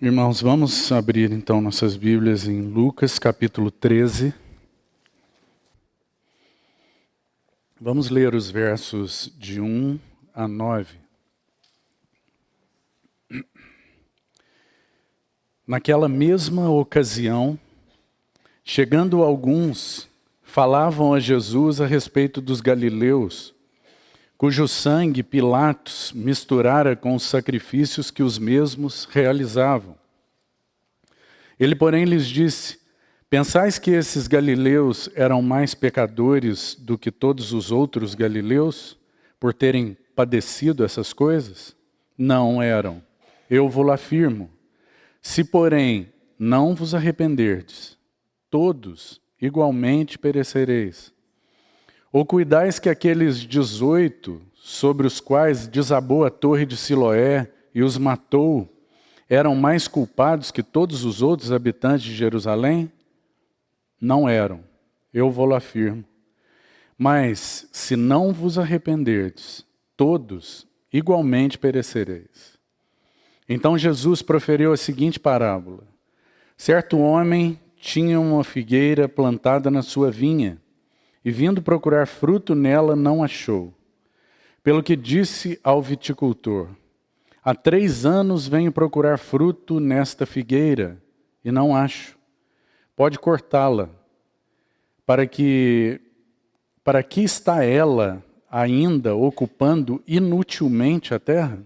Irmãos, vamos abrir então nossas Bíblias em Lucas capítulo 13. Vamos ler os versos de 1 a 9. Naquela mesma ocasião, chegando alguns, falavam a Jesus a respeito dos galileus, cujo sangue Pilatos misturara com os sacrifícios que os mesmos realizavam. Ele, porém, lhes disse: pensais que esses galileus eram mais pecadores do que todos os outros galileus, por terem padecido essas coisas? Não eram, eu vos afirmo. Se, porém, não vos arrependerdes, todos igualmente perecereis. Ou cuidais que aqueles 18, sobre os quais desabou a torre de Siloé e os matou, eram mais culpados que todos os outros habitantes de Jerusalém? Não eram, eu vos afirmo. Mas, se não vos arrependerdes, todos igualmente perecereis. Então Jesus proferiu a seguinte parábola. Certo homem tinha uma figueira plantada na sua vinha, e vindo procurar fruto nela, não achou. Pelo que disse ao viticultor: há 3 anos venho procurar fruto nesta figueira, e não acho. Pode cortá-la. Para que está ela ainda ocupando inutilmente a terra?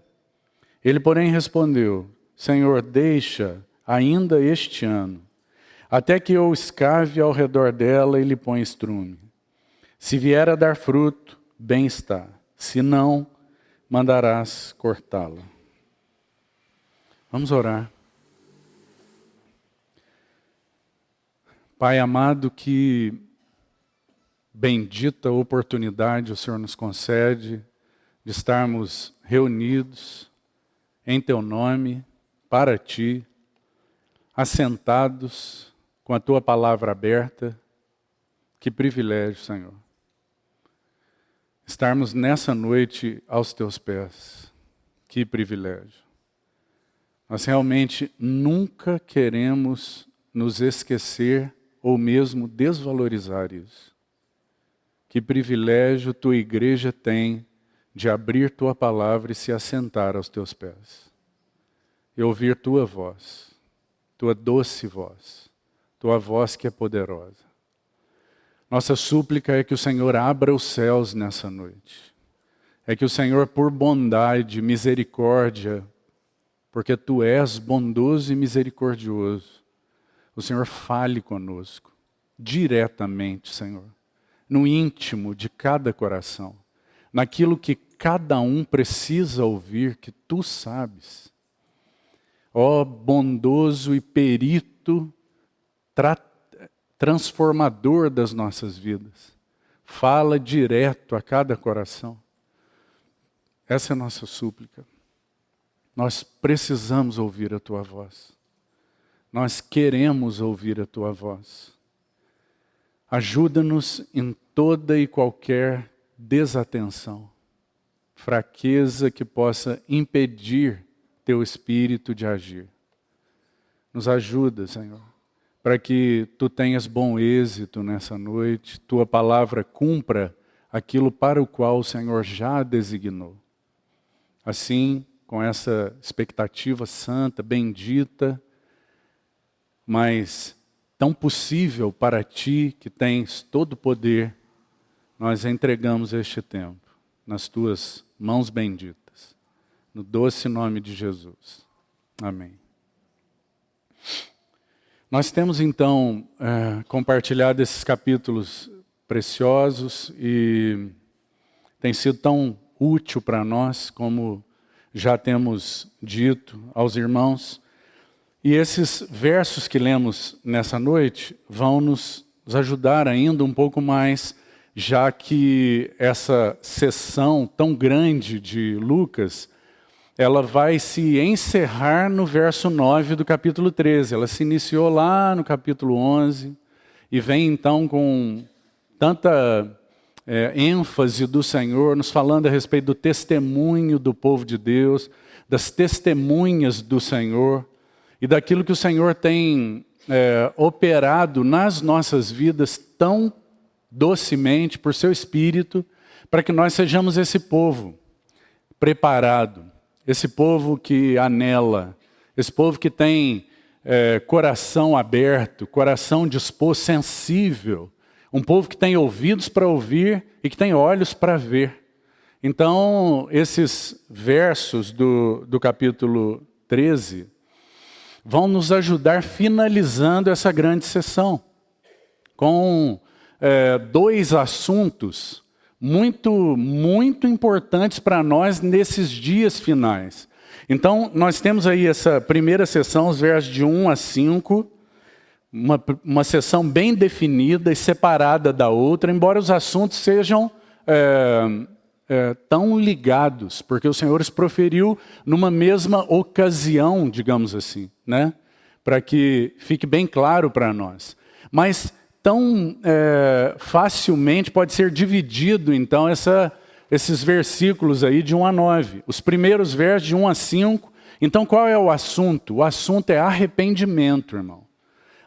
Ele, porém, respondeu: Senhor, deixa ainda este ano, até que eu escave ao redor dela e lhe ponha estrume. Se vier a dar fruto, bem está. Se não, mandarás cortá-la. Vamos orar. Pai amado, que bendita oportunidade o Senhor nos concede de estarmos reunidos em Teu nome, para Ti, assentados com a Tua palavra aberta. Que privilégio, Senhor. Estarmos nessa noite aos Teus pés. Que privilégio. Nós realmente nunca queremos nos esquecer ou mesmo desvalorizar isso. Que privilégio Tua igreja tem de abrir Tua palavra e se assentar aos Teus pés. E ouvir Tua voz, Tua doce voz, Tua voz que é poderosa. Nossa súplica é que o Senhor abra os céus nessa noite. É que o Senhor, por bondade, misericórdia, porque Tu és bondoso e misericordioso, o Senhor fale conosco, diretamente, Senhor, no íntimo de cada coração, naquilo que cada um precisa ouvir, que Tu sabes. Ó bondoso e perito, transformador das nossas vidas. Fala direto a cada coração. Essa é a nossa súplica. Nós precisamos ouvir a Tua voz. Nós queremos ouvir a Tua voz. Ajuda-nos em toda e qualquer desatenção, fraqueza que possa impedir Teu Espírito de agir. Nos ajuda, Senhor, para que Tu tenhas bom êxito nessa noite, Tua palavra cumpra aquilo para o qual o Senhor já designou. Assim, com essa expectativa santa, bendita, mas tão possível para Ti, que tens todo o poder, nós entregamos este tempo nas Tuas mãos benditas, no doce nome de Jesus. Amém. Nós temos então compartilhado esses capítulos preciosos e tem sido tão útil para nós, como já temos dito aos irmãos. E esses versos que lemos nessa noite vão nos ajudar ainda um pouco mais, já que essa sessão tão grande de Lucas, ela vai se encerrar no verso 9 do capítulo 13. Ela se iniciou lá no capítulo 11 e vem então com tanta ênfase do Senhor, nos falando a respeito do testemunho do povo de Deus, das testemunhas do Senhor. e daquilo que o Senhor tem operado nas nossas vidas tão docemente por seu Espírito, para que nós sejamos esse povo preparado, esse povo que anela, esse povo que tem coração aberto, coração disposto, sensível, um povo que tem ouvidos para ouvir e que tem olhos para ver. Então, esses versos do capítulo 13 vão nos ajudar finalizando essa grande sessão com dois assuntos muito importantes para nós nesses dias finais. Então, nós temos aí essa primeira sessão, os versos de 1 a 5, uma sessão bem definida e separada da outra, embora os assuntos sejam tão ligados, porque o Senhor os proferiu numa mesma ocasião, digamos assim, né? Para que fique bem claro para nós. Mas tão facilmente pode ser dividido, então, esses versículos aí de 1 a 9. Os primeiros versos de 1 a 5. Então, qual é o assunto? O assunto é arrependimento, irmão.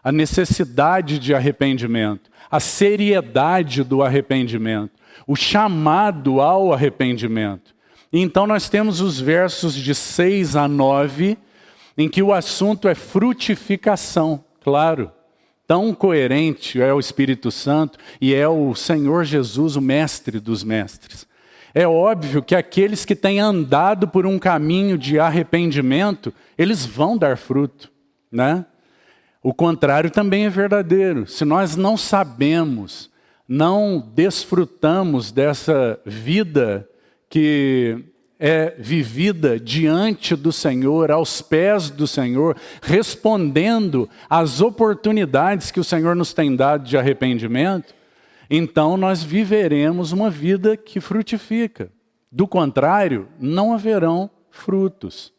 A necessidade de arrependimento. A seriedade do arrependimento. O chamado ao arrependimento. E então nós temos os versos de 6 a 9, em que o assunto é frutificação, claro. Tão coerente é o Espírito Santo e é o Senhor Jesus, o mestre dos mestres. É óbvio que aqueles que têm andado por um caminho de arrependimento, eles vão dar fruto, né? O contrário também é verdadeiro. Se nós não sabemos, não desfrutamos dessa vida que é vivida diante do Senhor, aos pés do Senhor, respondendo às oportunidades que o Senhor nos tem dado de arrependimento, então nós viveremos uma vida que frutifica. Do contrário, não haverão frutos.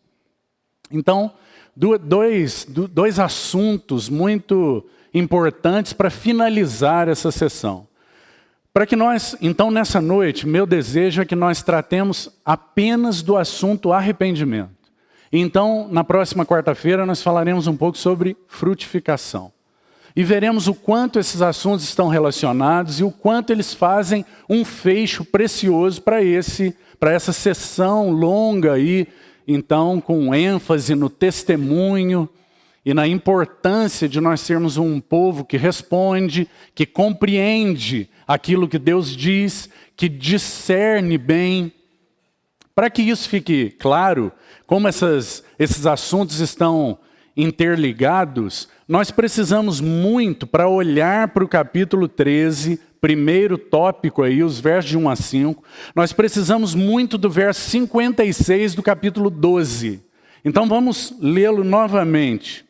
Então, dois assuntos muito importantes para finalizar essa sessão. Para que nós, então, nessa noite, meu desejo é que nós tratemos apenas do assunto arrependimento. Então, na próxima quarta-feira, nós falaremos um pouco sobre frutificação. E veremos o quanto esses assuntos estão relacionados e o quanto eles fazem um fecho precioso para essa sessão longa aí, então, com ênfase no testemunho e na importância de nós sermos um povo que responde, que compreende aquilo que Deus diz, que discerne bem. Para que isso fique claro, como esses assuntos estão interligados, nós precisamos muito, para olhar para o capítulo 13, primeiro tópico aí, os versos de 1 a 5, nós precisamos muito do verso 56 do capítulo 12. Então vamos lê-lo novamente.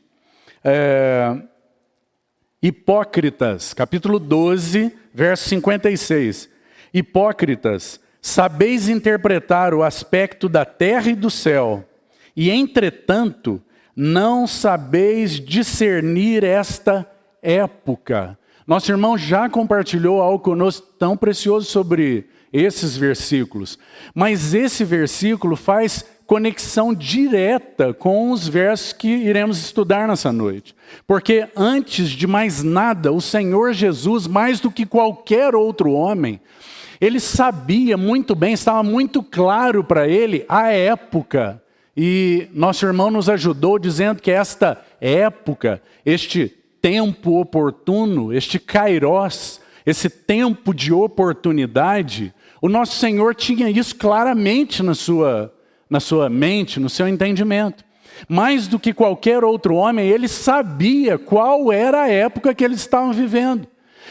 Hipócritas, capítulo 12, verso 56. Hipócritas, sabeis interpretar o aspecto da terra e do céu, e entretanto não sabeis discernir esta época. Nosso irmão já compartilhou algo conosco tão precioso sobre esses versículos. Mas esse versículo faz conexão direta com os versos que iremos estudar nessa noite. Porque antes de mais nada, o Senhor Jesus, mais do que qualquer outro homem, ele sabia muito bem, estava muito claro para ele a época. E nosso irmão nos ajudou dizendo que esta época, este tempo oportuno, este kairos, esse tempo de oportunidade, o nosso Senhor tinha isso claramente na sua mente, no seu entendimento. Mais do que qualquer outro homem, ele sabia qual era a época que eles estavam vivendo.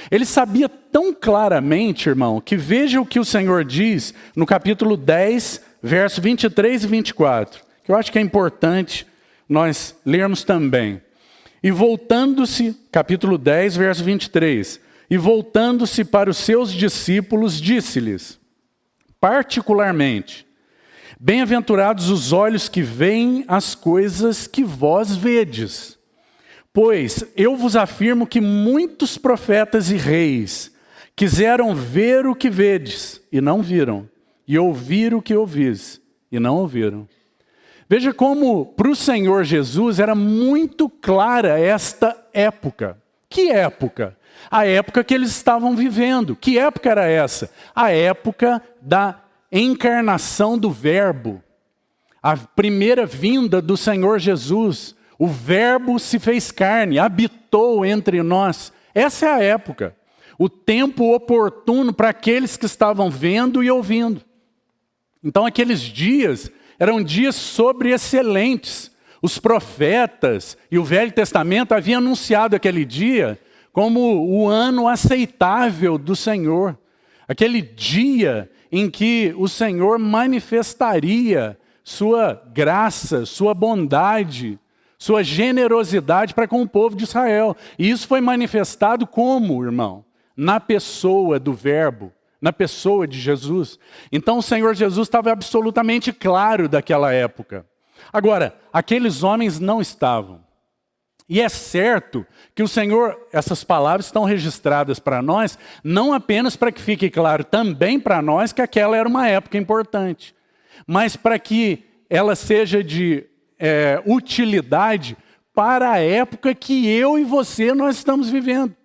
Ele sabia tão claramente, irmão, que veja o que o Senhor diz no capítulo 10, verso 23 e 24, que eu acho que é importante nós lermos também. E voltando-se, capítulo 10, verso 23, e voltando-se para os seus discípulos, disse-lhes, particularmente, bem-aventurados os olhos que veem as coisas que vós vedes. Pois eu vos afirmo que muitos profetas e reis quiseram ver o que vedes, e não viram, e ouvir o que ouvis, e não ouviram. Veja como para o Senhor Jesus era muito clara esta época. Que época? A época que eles estavam vivendo. Que época era essa? A época da encarnação do Verbo. A primeira vinda do Senhor Jesus. O Verbo se fez carne, habitou entre nós. Essa é a época. O tempo oportuno para aqueles que estavam vendo e ouvindo. Então aqueles dias eram dias sobreexcelentes. Os profetas e o Velho Testamento haviam anunciado aquele dia como o ano aceitável do Senhor. Aquele dia em que o Senhor manifestaria sua graça, sua bondade, sua generosidade para com o povo de Israel. E isso foi manifestado como, irmão? Na pessoa do Verbo, na pessoa de Jesus. Então o Senhor Jesus estava absolutamente claro daquela época. Agora, aqueles homens não estavam. E é certo que o Senhor, essas palavras estão registradas para nós, não apenas para que fique claro também para nós que aquela era uma época importante, mas para que ela seja de utilidade para a época que eu e você nós estamos vivendo.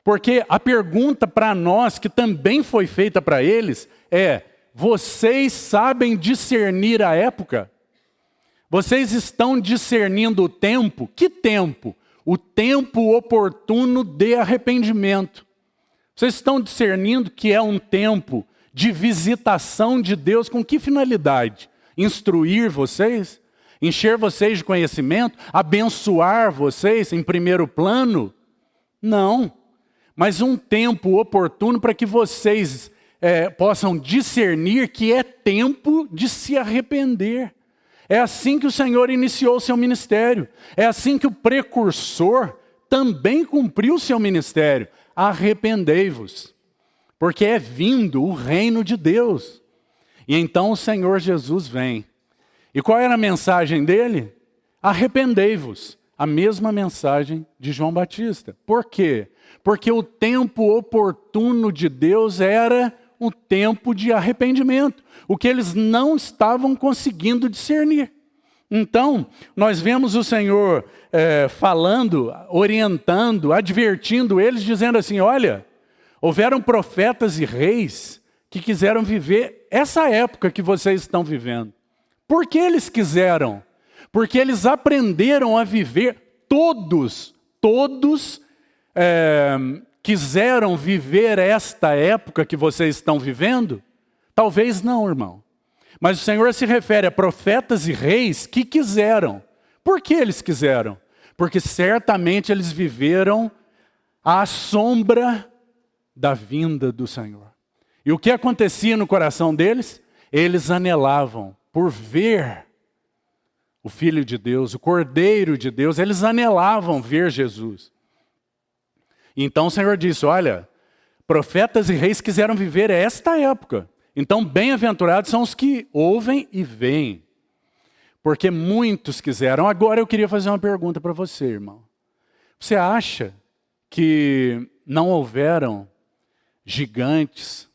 Porque a pergunta para nós, que também foi feita para eles, é: vocês sabem discernir a época? Vocês estão discernindo o tempo? Que tempo? O tempo oportuno de arrependimento. Vocês estão discernindo que é um tempo de visitação de Deus com que finalidade? Instruir vocês? Encher vocês de conhecimento? Abençoar vocês em primeiro plano? Não. Mas um tempo oportuno para que vocês possam discernir que é tempo de se arrepender. É assim que o Senhor iniciou o seu ministério. É assim que o precursor também cumpriu o seu ministério. Arrependei-vos, porque é vindo o reino de Deus. E então o Senhor Jesus vem. E qual era a mensagem dele? Arrependei-vos. A mesma mensagem de João Batista. Por quê? Porque o tempo oportuno de Deus era o tempo de arrependimento. O que eles não estavam conseguindo discernir. Então, nós vemos o Senhor falando, orientando, advertindo eles, dizendo assim: olha, houveram profetas e reis que quiseram viver essa época que vocês estão vivendo. Por que eles quiseram? Porque eles aprenderam a viver, todos quiseram viver esta época que vocês estão vivendo? Talvez não, irmão. Mas o Senhor se refere a profetas e reis que quiseram. Por que eles quiseram? Porque certamente eles viveram à sombra da vinda do Senhor. E o que acontecia no coração deles? Eles anelavam por ver o Filho de Deus, o Cordeiro de Deus. Eles anelavam ver Jesus. Então o Senhor disse: olha, profetas e reis quiseram viver esta época. Então, bem-aventurados são os que ouvem e veem. Porque muitos quiseram. Agora eu queria fazer uma pergunta para você, irmão. Você acha que não houveram gigantes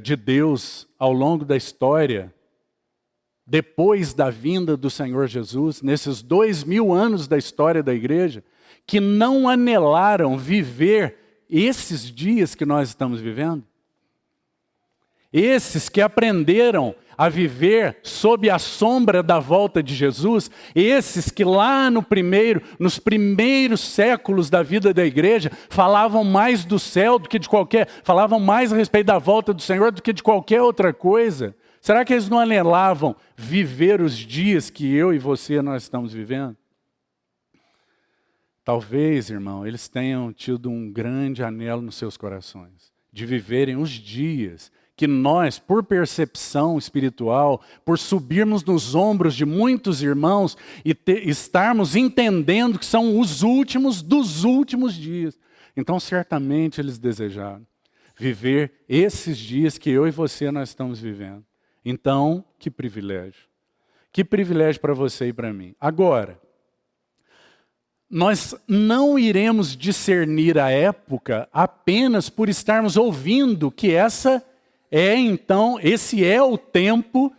de Deus ao longo da história, depois da vinda do Senhor Jesus, nesses 2000 anos da história da igreja, que não anelaram viver esses dias que nós estamos vivendo? Esses que aprenderam a viver sob a sombra da volta de Jesus, esses que lá nos primeiros séculos da vida da igreja, falavam mais do céu do que de falavam mais a respeito da volta do Senhor do que de qualquer outra coisa. Será que eles não anelavam viver os dias que eu e você nós estamos vivendo? Talvez, irmão, eles tenham tido um grande anelo nos seus corações, de viverem os dias que nós, por percepção espiritual, por subirmos nos ombros de muitos irmãos e estarmos entendendo que são os últimos dos últimos dias. Então, certamente, eles desejaram viver esses dias que eu e você nós estamos vivendo. Então, que privilégio. Que privilégio para você e para mim. Agora, nós não iremos discernir a época apenas por estarmos ouvindo que esse é o tempo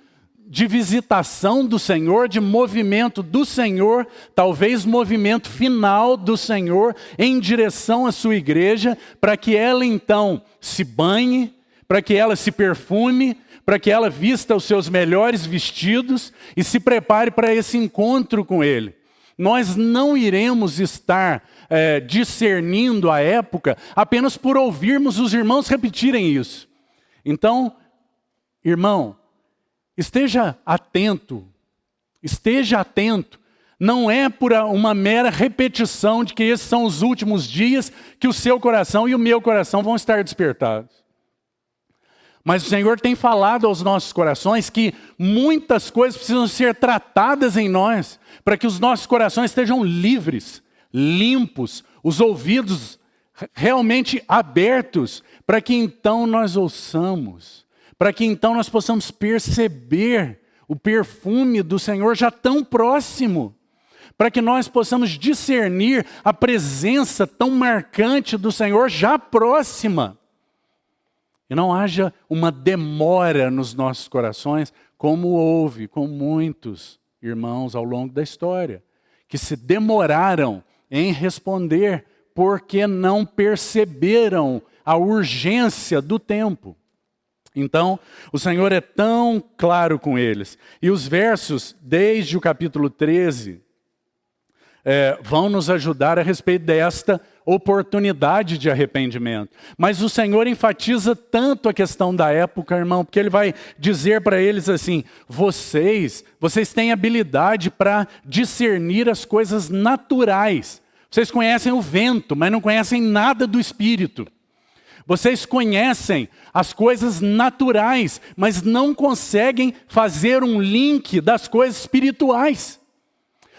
de visitação do Senhor, de movimento do Senhor, talvez movimento final do Senhor em direção à sua igreja, para que ela então se banhe, para que ela se perfume, para que ela vista os seus melhores vestidos e se prepare para esse encontro com Ele. Nós não iremos estar discernindo a época apenas por ouvirmos os irmãos repetirem isso. Então, irmão, esteja atento. Não é por uma mera repetição de que esses são os últimos dias que o seu coração e o meu coração vão estar despertados. Mas o Senhor tem falado aos nossos corações que muitas coisas precisam ser tratadas em nós, para que os nossos corações estejam livres, limpos, os ouvidos realmente abertos, para que então nós ouçamos, para que então nós possamos perceber o perfume do Senhor já tão próximo, para que nós possamos discernir a presença tão marcante do Senhor já próxima. E não haja uma demora nos nossos corações, como houve com muitos irmãos ao longo da história, que se demoraram em responder porque não perceberam a urgência do tempo. Então, o Senhor é tão claro com eles. E os versos, desde o capítulo 13, vão nos ajudar a respeito desta oportunidade de arrependimento. Mas o Senhor enfatiza tanto a questão da época, irmão, porque Ele vai dizer para eles assim, vocês têm habilidade para discernir as coisas naturais. Vocês conhecem o vento, mas não conhecem nada do Espírito. Vocês conhecem as coisas naturais, mas não conseguem fazer um link das coisas espirituais.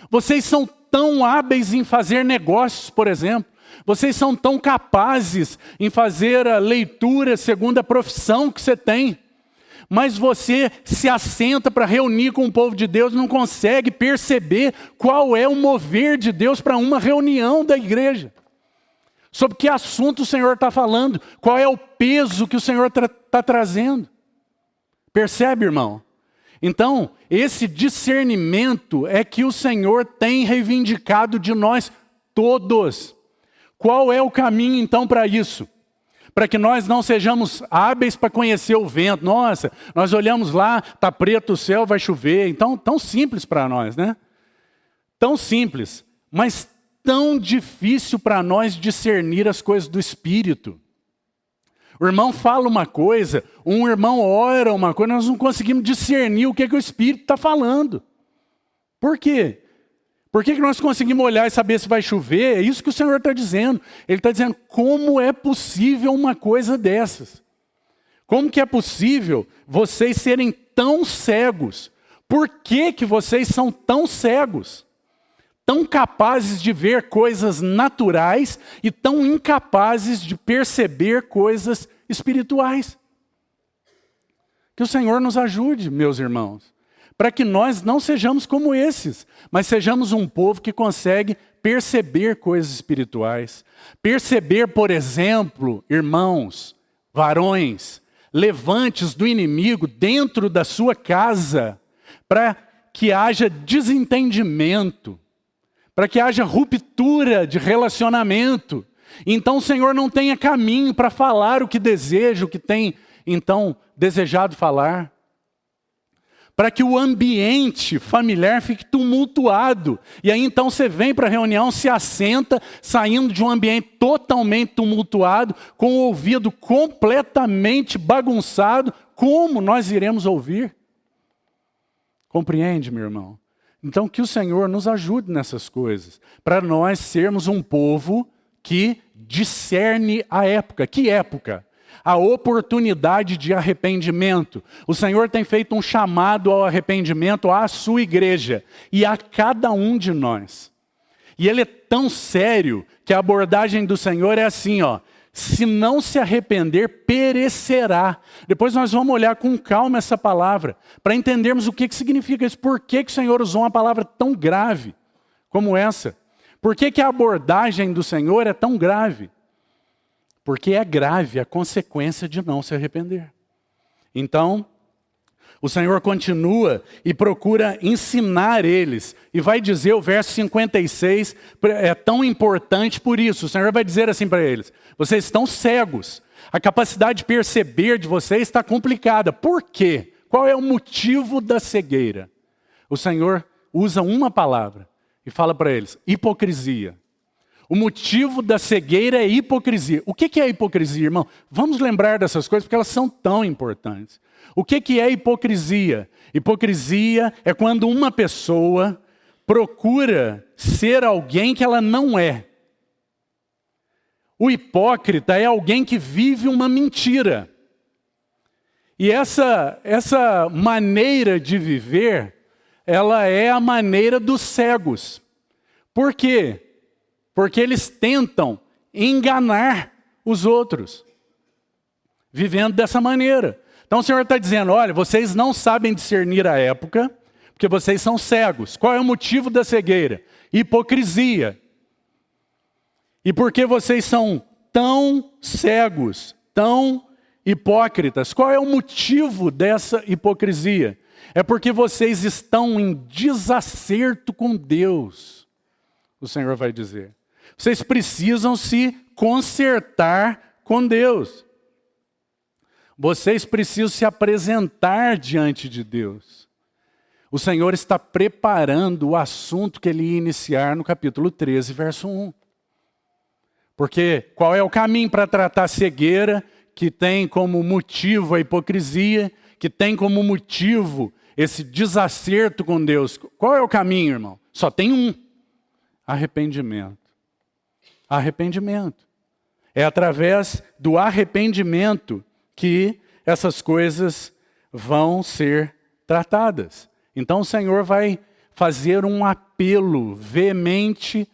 Vocês são tão hábeis em fazer negócios, por exemplo. Vocês são tão capazes em fazer a leitura segundo a profissão que você tem. Mas você se assenta para reunir com o povo de Deus e não consegue perceber qual é o mover de Deus para uma reunião da igreja. Sobre que assunto o Senhor está falando? Qual é o peso que o Senhor está trazendo? Percebe, irmão? Então, esse discernimento é que o Senhor tem reivindicado de nós todos. Qual é o caminho, então, para isso? Para que nós não sejamos hábeis para conhecer o vento. Nossa, nós olhamos lá, está preto o céu, vai chover. Então, tão simples para nós, né? Tão simples, mas tão difícil para nós discernir as coisas do Espírito. O irmão fala uma coisa, um irmão ora uma coisa, nós não conseguimos discernir o que o Espírito está falando. Por quê? Por que nós conseguimos olhar e saber se vai chover? É isso que o Senhor está dizendo. Ele está dizendo, como é possível uma coisa dessas? Como que é possível vocês serem tão cegos? Por que vocês são tão cegos? Tão capazes de ver coisas naturais e tão incapazes de perceber coisas espirituais. Que o Senhor nos ajude, meus irmãos, para que nós não sejamos como esses, mas sejamos um povo que consegue perceber coisas espirituais. Perceber, por exemplo, irmãos, varões, levantes do inimigo dentro da sua casa, para que haja desentendimento, para que haja ruptura de relacionamento. Então o Senhor não tenha caminho para falar o que deseja, o que tem, então, desejado falar. Para que o ambiente familiar fique tumultuado. E aí então você vem para a reunião, se assenta, saindo de um ambiente totalmente tumultuado, com o ouvido completamente bagunçado. Como nós iremos ouvir? Compreende, meu irmão? Então que o Senhor nos ajude nessas coisas, para nós sermos um povo que discerne a época. Que época? A oportunidade de arrependimento. O Senhor tem feito um chamado ao arrependimento à sua igreja e a cada um de nós. E ele é tão sério que a abordagem do Senhor é assim, ó. Se não se arrepender, perecerá. Depois nós vamos olhar com calma essa palavra, para entendermos o que significa isso. Por que o Senhor usou uma palavra tão grave como essa? Por que a abordagem do Senhor é tão grave? Porque é grave a consequência de não se arrepender. Então, O Senhor continua e procura ensinar eles. E vai dizer, o verso 56 é tão importante por isso. O Senhor vai dizer assim para eles: vocês estão cegos. A capacidade de perceber de vocês está complicada. Por quê? Qual é o motivo da cegueira? O Senhor usa uma palavra e fala para eles: hipocrisia. O motivo da cegueira é hipocrisia. O que é hipocrisia, irmão? Vamos lembrar dessas coisas porque elas são tão importantes. O que é hipocrisia? Hipocrisia é quando uma pessoa procura ser alguém que ela não é. O hipócrita é alguém que vive uma mentira. E essa maneira de viver, ela é a maneira dos cegos. Por quê? Porque eles tentam enganar os outros, vivendo dessa maneira. Então o Senhor está dizendo: olha, vocês não sabem discernir a época, porque vocês são cegos. Qual é o motivo da cegueira? Hipocrisia. E por que vocês são tão cegos, tão hipócritas? Qual é o motivo dessa hipocrisia? É porque vocês estão em desacerto com Deus, o Senhor vai dizer. Vocês precisam se consertar com Deus. Vocês precisam se apresentar diante de Deus. O Senhor está preparando o assunto que Ele ia iniciar no capítulo 13, verso 1. Porque qual é o caminho para tratar a cegueira, que tem como motivo a hipocrisia, que tem como motivo esse desacerto com Deus? Qual é o caminho, irmão? Só tem um: arrependimento. Arrependimento. É através do arrependimento que essas coisas vão ser tratadas. Então o Senhor vai fazer um apelo veemente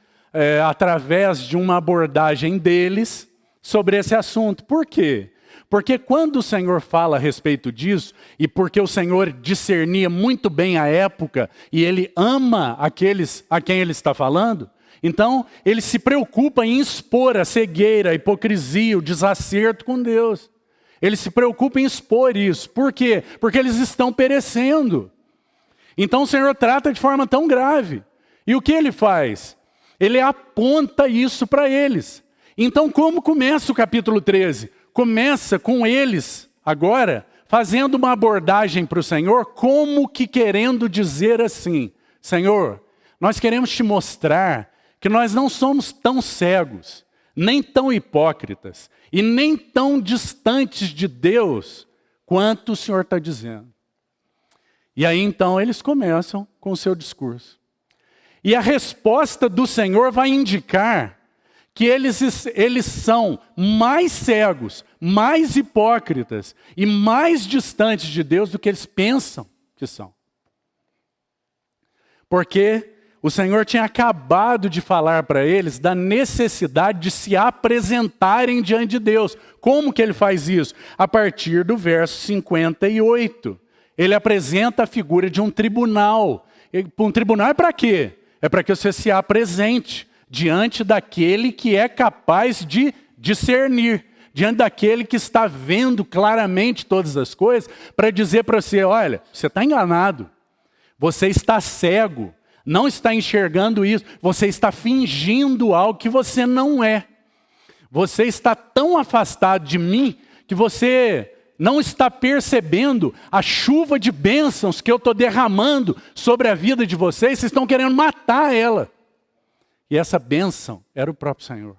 através de uma abordagem deles sobre esse assunto. Por quê? Porque quando o Senhor fala a respeito disso, e porque o Senhor discernia muito bem a época, e Ele ama aqueles a quem Ele está falando, então Ele se preocupa em expor a cegueira, a hipocrisia, o desacerto com Deus. Ele se preocupa em expor isso. Por quê? Porque eles estão perecendo. Então o Senhor trata de forma tão grave. E o que Ele faz? Ele aponta isso para eles. Então como começa o capítulo 13? Começa com eles, agora, fazendo uma abordagem para o Senhor, como que querendo dizer assim: Senhor, nós queremos te mostrar que nós não somos tão cegos, nem tão hipócritas, e nem tão distantes de Deus, quanto o Senhor está dizendo. E aí então eles começam com o seu discurso. E a resposta do Senhor vai indicar que eles são mais cegos, mais hipócritas e mais distantes de Deus do que eles pensam que são. Porque o Senhor tinha acabado de falar para eles da necessidade de se apresentarem diante de Deus. Como que Ele faz isso? A partir do verso 58. Ele apresenta a figura de um tribunal. Um tribunal é para quê? É para que você se apresente diante daquele que é capaz de discernir, diante daquele que está vendo claramente todas as coisas, para dizer para você: olha, você está enganado, você está cego, não está enxergando isso, você está fingindo algo que você não é. Você está tão afastado de mim que você não está percebendo a chuva de bênçãos que eu estou derramando sobre a vida de vocês, vocês estão querendo matar ela. E essa bênção era o próprio Senhor.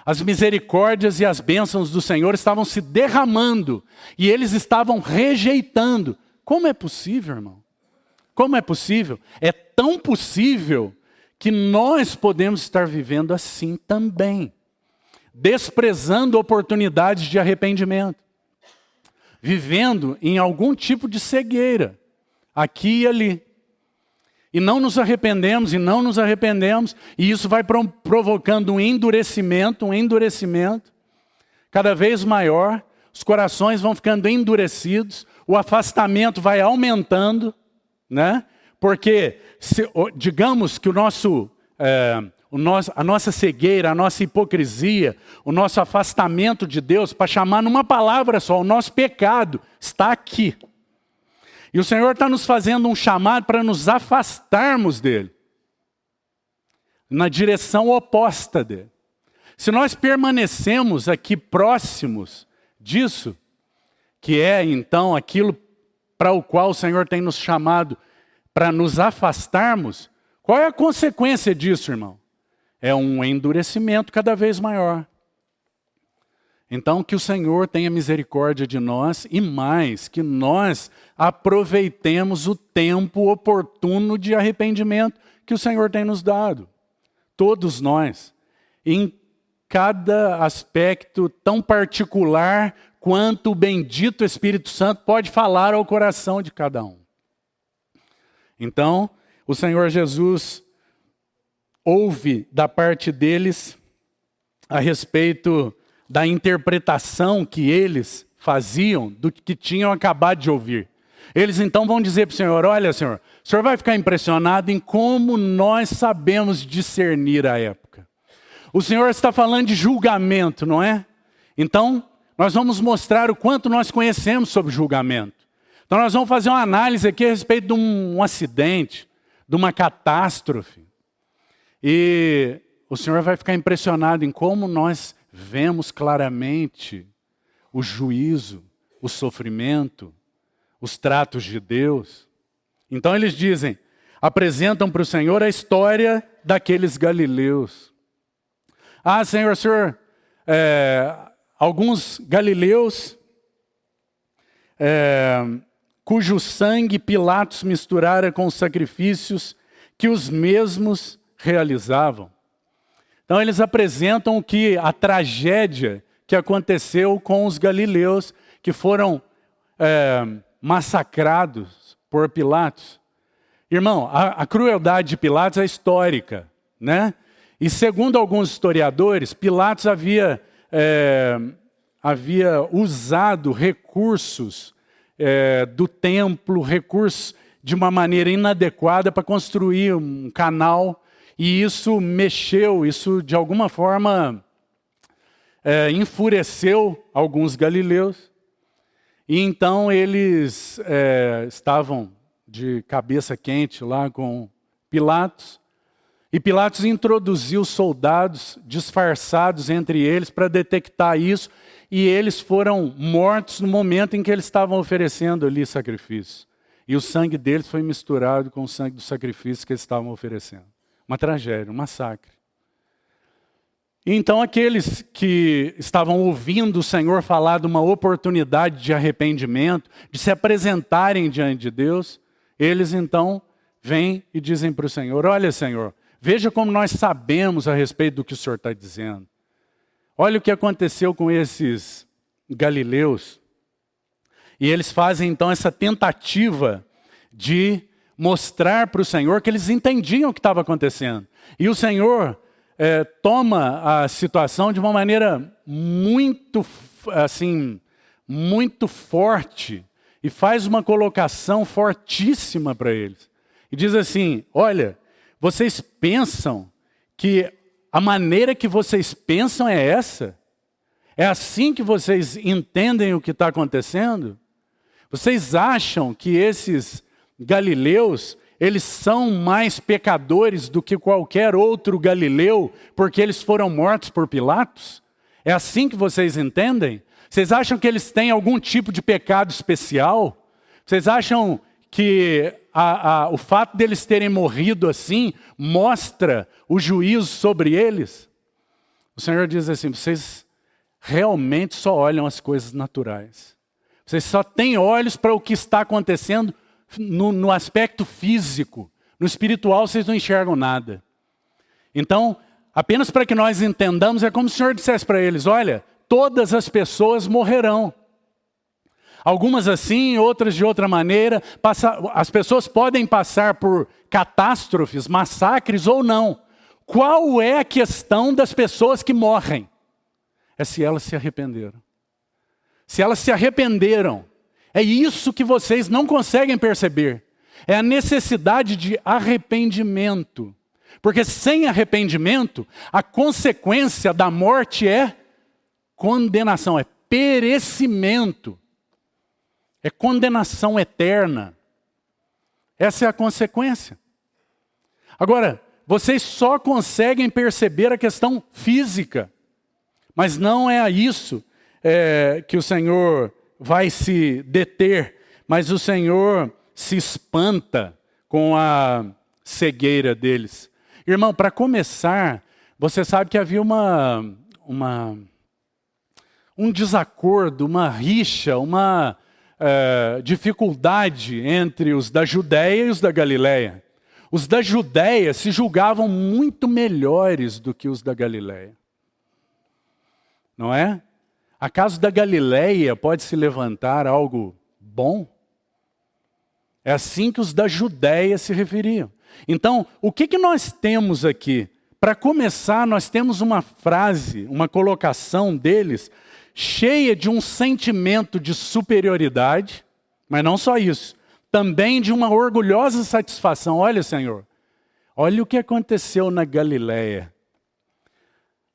As misericórdias e as bênçãos do Senhor estavam se derramando e eles estavam rejeitando. Como é possível, irmão? Como é possível? É tão possível que nós podemos estar vivendo assim também, desprezando oportunidades de arrependimento, vivendo em algum tipo de cegueira, aqui e ali. E não nos arrependemos, e isso vai provocando um endurecimento cada vez maior, os corações vão ficando endurecidos, o afastamento vai aumentando, né? Porque, digamos que a nossa cegueira, a nossa hipocrisia, o nosso afastamento de Deus, para chamar numa palavra só, o nosso pecado está aqui. E o Senhor está nos fazendo um chamado para nos afastarmos dele, na direção oposta dele. Se nós permanecemos aqui próximos disso, que é então aquilo para o qual o Senhor tem nos chamado para nos afastarmos, qual é a consequência disso, irmão? É um endurecimento cada vez maior. Então, que o Senhor tenha misericórdia de nós e mais, que nós aproveitemos o tempo oportuno de arrependimento que o Senhor tem nos dado. Todos nós, em cada aspecto tão particular quanto o bendito Espírito Santo pode falar ao coração de cada um. Então, o Senhor Jesus ouve da parte deles a respeito da interpretação que eles faziam do que tinham acabado de ouvir. Eles então vão dizer para o Senhor, olha Senhor, o Senhor vai ficar impressionado em como nós sabemos discernir a época. O Senhor está falando de julgamento, não é? Então, nós vamos mostrar o quanto nós conhecemos sobre julgamento. Então nós vamos fazer uma análise aqui a respeito de um acidente, de uma catástrofe. E o Senhor vai ficar impressionado em como nós vemos claramente o juízo, o sofrimento, os tratos de Deus. Então eles dizem, apresentam para o Senhor a história daqueles galileus. Ah, Senhor, alguns galileus cujo sangue Pilatos misturara com os sacrifícios que os mesmos realizavam. Então eles apresentam a tragédia que aconteceu com os galileus que foram massacrados por Pilatos. Irmão, a crueldade de Pilatos é histórica, né? E segundo alguns historiadores, Pilatos havia usado recursos do templo, recursos de uma maneira inadequada para construir um canal. E isso mexeu, isso de alguma forma enfureceu alguns galileus. E então eles estavam de cabeça quente lá com Pilatos. E Pilatos introduziu soldados disfarçados entre eles para detectar isso. E eles foram mortos no momento em que eles estavam oferecendo ali sacrifício. E o sangue deles foi misturado com o sangue do sacrifício que eles estavam oferecendo. Uma tragédia, um massacre. E então aqueles que estavam ouvindo o Senhor falar de uma oportunidade de arrependimento, de se apresentarem diante de Deus, eles então vêm e dizem para o Senhor, olha Senhor, veja como nós sabemos a respeito do que o Senhor está dizendo. Olha o que aconteceu com esses galileus. E eles fazem então essa tentativa de mostrar para o Senhor que eles entendiam o que estava acontecendo. E o Senhor toma a situação de uma maneira muito forte e faz uma colocação fortíssima para eles. E diz assim, olha, vocês pensam que a maneira que vocês pensam é essa? É assim que vocês entendem o que está acontecendo? Vocês acham que esses galileus, eles são mais pecadores do que qualquer outro galileu, porque eles foram mortos por Pilatos? É assim que vocês entendem? Vocês acham que eles têm algum tipo de pecado especial? Vocês acham que o fato deles terem morrido assim mostra o juízo sobre eles? O Senhor diz assim, vocês realmente só olham as coisas naturais. Vocês só têm olhos para o que está acontecendo no aspecto físico. No espiritual vocês não enxergam nada. Então, apenas para que nós entendamos, é como se o Senhor dissesse para eles, olha, todas as pessoas morrerão. Algumas assim, outras de outra maneira. As pessoas podem passar por catástrofes, massacres ou não. Qual é a questão das pessoas que morrem? É se elas se arrependeram. Se elas se arrependeram, é isso que vocês não conseguem perceber. É a necessidade de arrependimento. Porque sem arrependimento, a consequência da morte é condenação, é perecimento. É condenação eterna. Essa é a consequência. Agora, vocês só conseguem perceber a questão física, mas não é a isso que o Senhor vai se deter, mas o Senhor se espanta com a cegueira deles. Irmão, para começar, você sabe que havia um desacordo, uma rixa, uma dificuldade entre os da Judéia e os da Galileia. Os da Judéia se julgavam muito melhores do que os da Galileia. Não é? Acaso da Galileia pode se levantar algo bom? É assim que os da Judéia se referiam. Então, o que nós temos aqui? Para começar, nós temos uma frase, uma colocação deles, cheia de um sentimento de superioridade, mas não só isso, também de uma orgulhosa satisfação. Olha, Senhor, olha o que aconteceu na Galileia.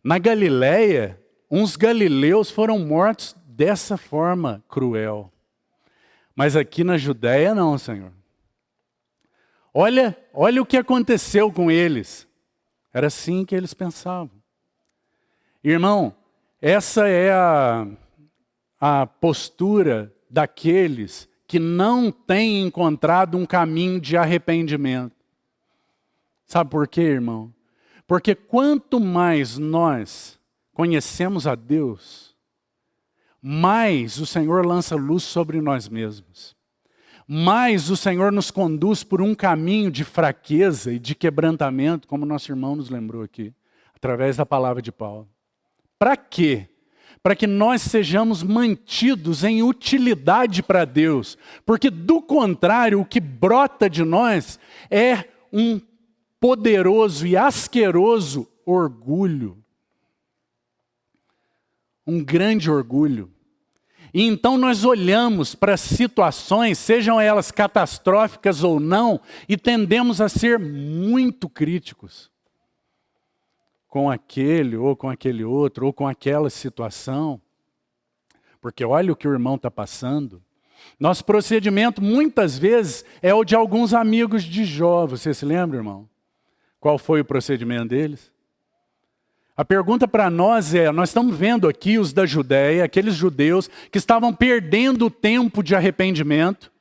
Na Galileia, uns galileus foram mortos dessa forma cruel. Mas aqui na Judéia não, Senhor. Olha o que aconteceu com eles. Era assim que eles pensavam. Irmão, essa é a postura daqueles que não têm encontrado um caminho de arrependimento. Sabe por quê, irmão? Porque quanto mais nós conhecemos a Deus, mais o Senhor lança luz sobre nós mesmos. Mais o Senhor nos conduz por um caminho de fraqueza e de quebrantamento, como nosso irmão nos lembrou aqui, através da palavra de Paulo. Para quê? Para que nós sejamos mantidos em utilidade para Deus. Porque, do contrário, o que brota de nós é um poderoso e asqueroso orgulho. Um grande orgulho. E então nós olhamos para situações, sejam elas catastróficas ou não, e tendemos a ser muito críticos com aquele, ou com aquele outro, ou com aquela situação. Porque olha o que o irmão está passando. Nosso procedimento, muitas vezes, é o de alguns amigos de Jó. Você se lembra, irmão? Qual foi o procedimento deles? A pergunta para nós nós estamos vendo aqui os da Judéia, aqueles judeus que estavam perdendo o tempo de arrependimento,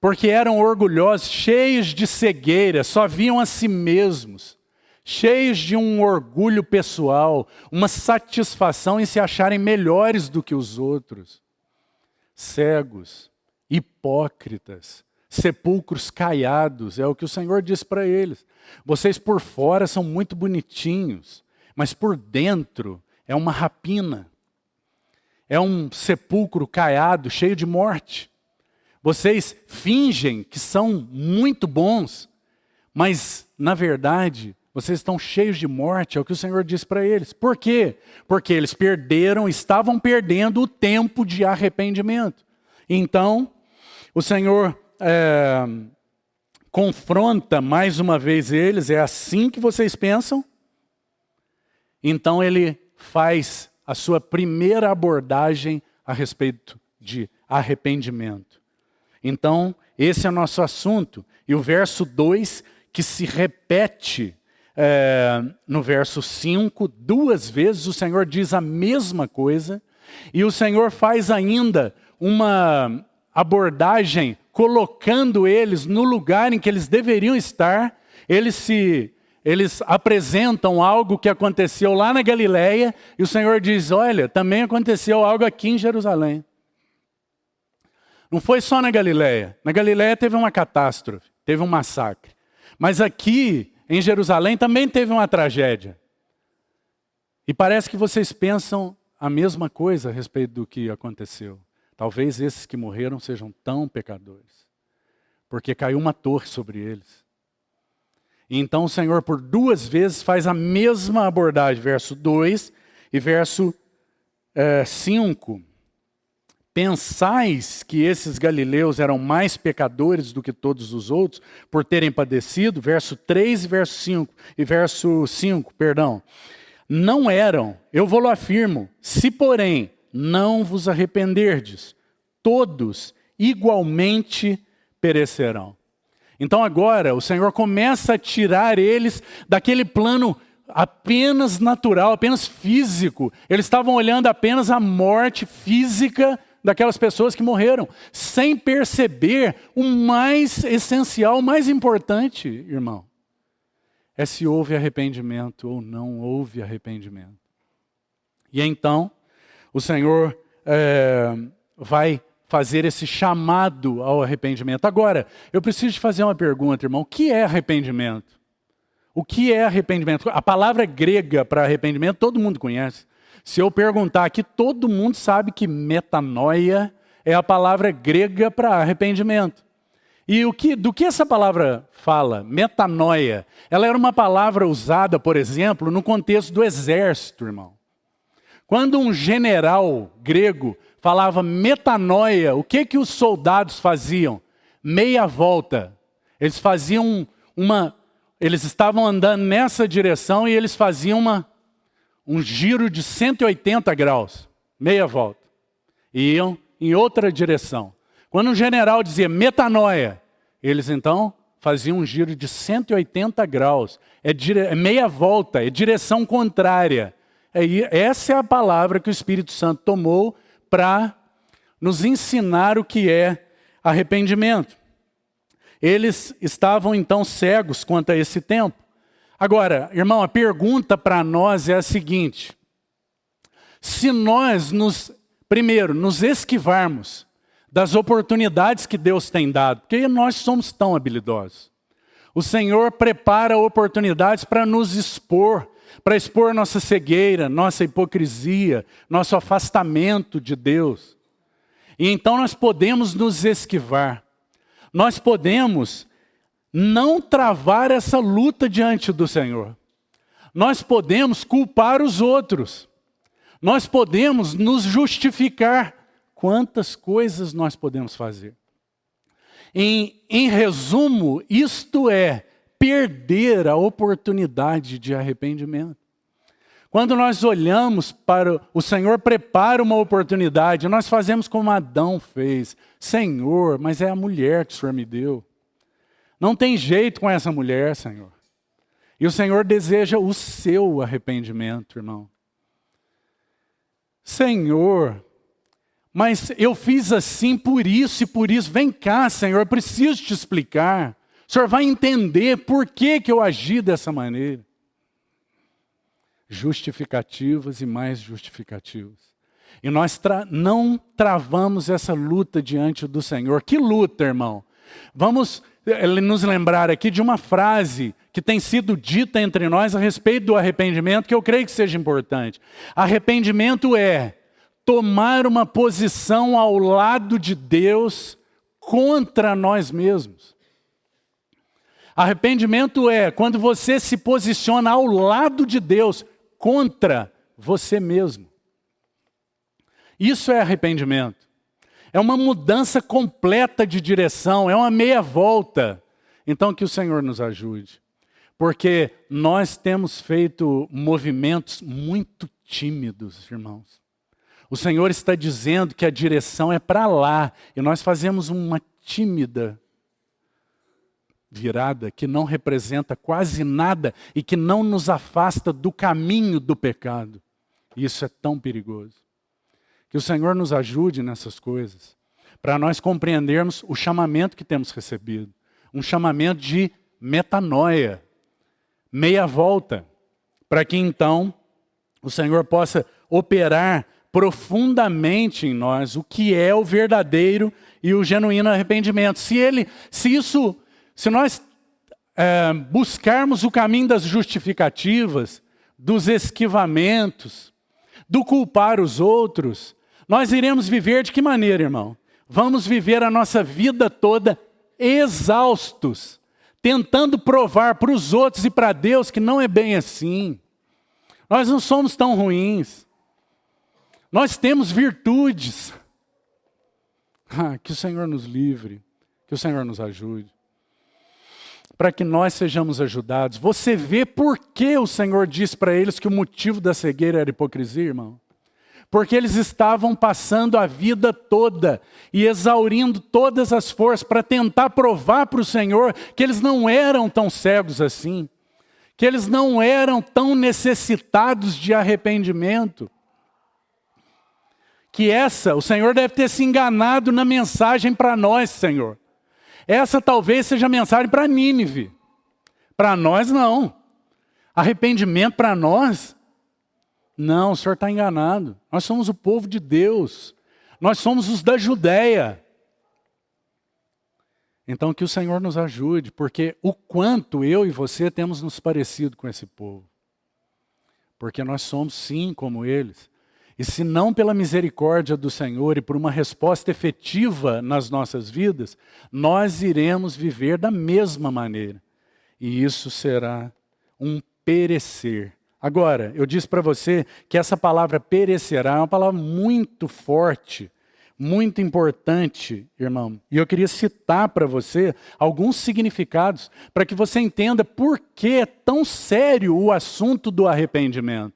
porque eram orgulhosos, cheios de cegueira, só viam a si mesmos, cheios de um orgulho pessoal, uma satisfação em se acharem melhores do que os outros. Cegos, hipócritas, sepulcros caiados, é o que o Senhor diz para eles. Vocês por fora são muito bonitinhos, mas por dentro é uma rapina. É um sepulcro caiado, cheio de morte. Vocês fingem que são muito bons, mas na verdade vocês estão cheios de morte, é o que o Senhor diz para eles. Por quê? Porque eles estavam perdendo o tempo de arrependimento. Então, o Senhor confronta mais uma vez eles, é assim que vocês pensam? Então ele faz a sua primeira abordagem a respeito de arrependimento. Então, esse é o nosso assunto. E o verso 2, que se repete no verso 5, 2 vezes o Senhor diz a mesma coisa, e o Senhor faz ainda uma abordagem colocando eles no lugar em que eles deveriam estar. Eles apresentam algo que aconteceu lá na Galileia, e o Senhor diz, olha, também aconteceu algo aqui em Jerusalém. Não foi só na Galileia. Na Galileia teve uma catástrofe, teve um massacre. Mas aqui, em Jerusalém, também teve uma tragédia. E parece que vocês pensam a mesma coisa a respeito do que aconteceu. Talvez esses que morreram sejam tão pecadores, porque caiu uma torre sobre eles. E então o Senhor por 2 vezes faz a mesma abordagem, verso 2 e verso 5. Pensais que esses galileus eram mais pecadores do que todos os outros, por terem padecido? Verso 3 e verso 5, perdão. Não eram, eu vou-lo afirmo, se porém não vos arrependerdes, todos igualmente perecerão. Então agora o Senhor começa a tirar eles daquele plano apenas natural, apenas físico. Eles estavam olhando apenas a morte física daquelas pessoas que morreram, sem perceber o mais essencial, o mais importante, irmão. É se houve arrependimento ou não houve arrependimento. E então, o Senhor vai fazer esse chamado ao arrependimento. Agora, eu preciso te fazer uma pergunta, irmão. O que é arrependimento? O que é arrependimento? A palavra grega para arrependimento todo mundo conhece. Se eu perguntar aqui, todo mundo sabe que metanoia é a palavra grega para arrependimento. E do que essa palavra fala? Metanoia. Ela era uma palavra usada, por exemplo, no contexto do exército, irmão. Quando um general grego falava metanoia, o que os soldados faziam? Meia volta. Eles faziam eles estavam andando nessa direção e eles faziam um giro de 180 graus, meia volta. E iam em outra direção. Quando um general dizia metanoia, eles então faziam um giro de 180 graus. É meia volta, é direção contrária. Essa é a palavra que o Espírito Santo tomou para nos ensinar o que é arrependimento. Eles estavam então cegos quanto a esse tempo. Agora, irmão, a pergunta para nós é a seguinte: se nós primeiro, nos esquivarmos das oportunidades que Deus tem dado, porque nós somos tão habilidosos. O Senhor prepara oportunidades para nos expor, para expor nossa cegueira, nossa hipocrisia, nosso afastamento de Deus. E então nós podemos nos esquivar. Nós podemos não travar essa luta diante do Senhor. Nós podemos culpar os outros. Nós podemos nos justificar. Quantas coisas nós podemos fazer? Em resumo, isto é perder a oportunidade de arrependimento. Quando nós olhamos para o Senhor prepara uma oportunidade, nós fazemos como Adão fez. Senhor, mas é a mulher que o Senhor me deu. Não tem jeito com essa mulher, Senhor. E o Senhor deseja o seu arrependimento, irmão. Senhor, mas eu fiz assim por isso e por isso. Vem cá, Senhor, eu preciso te explicar. O Senhor vai entender por que eu agi dessa maneira. Justificativas e mais justificativas. E nós não travamos essa luta diante do Senhor. Que luta, irmão? Vamos nos lembrar aqui de uma frase que tem sido dita entre nós a respeito do arrependimento, que eu creio que seja importante. Arrependimento é tomar uma posição ao lado de Deus contra nós mesmos. Arrependimento é quando você se posiciona ao lado de Deus contra você mesmo. Isso é arrependimento. É uma mudança completa de direção, é uma meia volta. Então que o Senhor nos ajude. Porque nós temos feito movimentos muito tímidos, irmãos. O Senhor está dizendo que a direção é para lá. E nós fazemos uma tímida virada que não representa quase nada e que não nos afasta do caminho do pecado. Isso é tão perigoso. Que o Senhor nos ajude nessas coisas, para nós compreendermos o chamamento que temos recebido. Um chamamento de metanoia, meia volta, para que então o Senhor possa operar profundamente em nós o que é o verdadeiro e o genuíno arrependimento. Se nós buscarmos o caminho das justificativas, dos esquivamentos, do culpar os outros, nós iremos viver de que maneira, irmão? Vamos viver a nossa vida toda exaustos, tentando provar para os outros e para Deus que não é bem assim. Nós não somos tão ruins. Nós temos virtudes. Que o Senhor nos livre, que o Senhor nos ajude. Para que nós sejamos ajudados. Você vê por que o Senhor disse para eles que o motivo da cegueira era hipocrisia, irmão? porque eles estavam passando a vida toda e exaurindo todas as forças para tentar provar para o Senhor que eles não eram tão cegos assim, que eles não eram tão necessitados de arrependimento. Que o Senhor deve ter se enganado na mensagem para nós, Senhor. Essa talvez seja a mensagem para Nínive. Para nós, não. Arrependimento para nós? Não, o Senhor está enganado. Nós somos o povo de Deus. Nós somos os da Judéia. Então que o Senhor nos ajude, porque o quanto eu e você temos nos parecido com esse povo. Porque nós somos sim como eles. E se não pela misericórdia do Senhor e por uma resposta efetiva nas nossas vidas, nós iremos viver da mesma maneira. E isso será um perecer. Agora, eu disse para você que essa palavra perecerá é uma palavra muito forte, muito importante, irmão. E eu queria citar para você alguns significados para que você entenda por que é tão sério o assunto do arrependimento.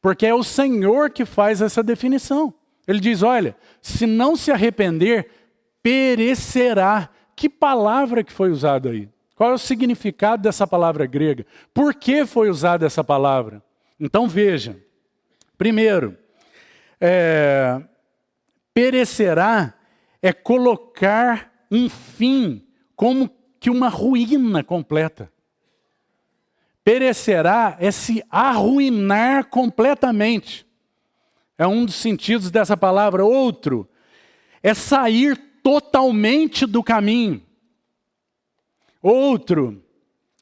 Porque é o Senhor que faz essa definição. Ele diz, olha, se não se arrepender, perecerá. Que palavra que foi usada aí? Qual é o significado dessa palavra grega? Por que foi usada essa palavra? Então veja, primeiro, perecerá é colocar um fim como que uma ruína completa. Perecerá é se arruinar completamente. É um dos sentidos dessa palavra. Outro é sair totalmente do caminho. Outro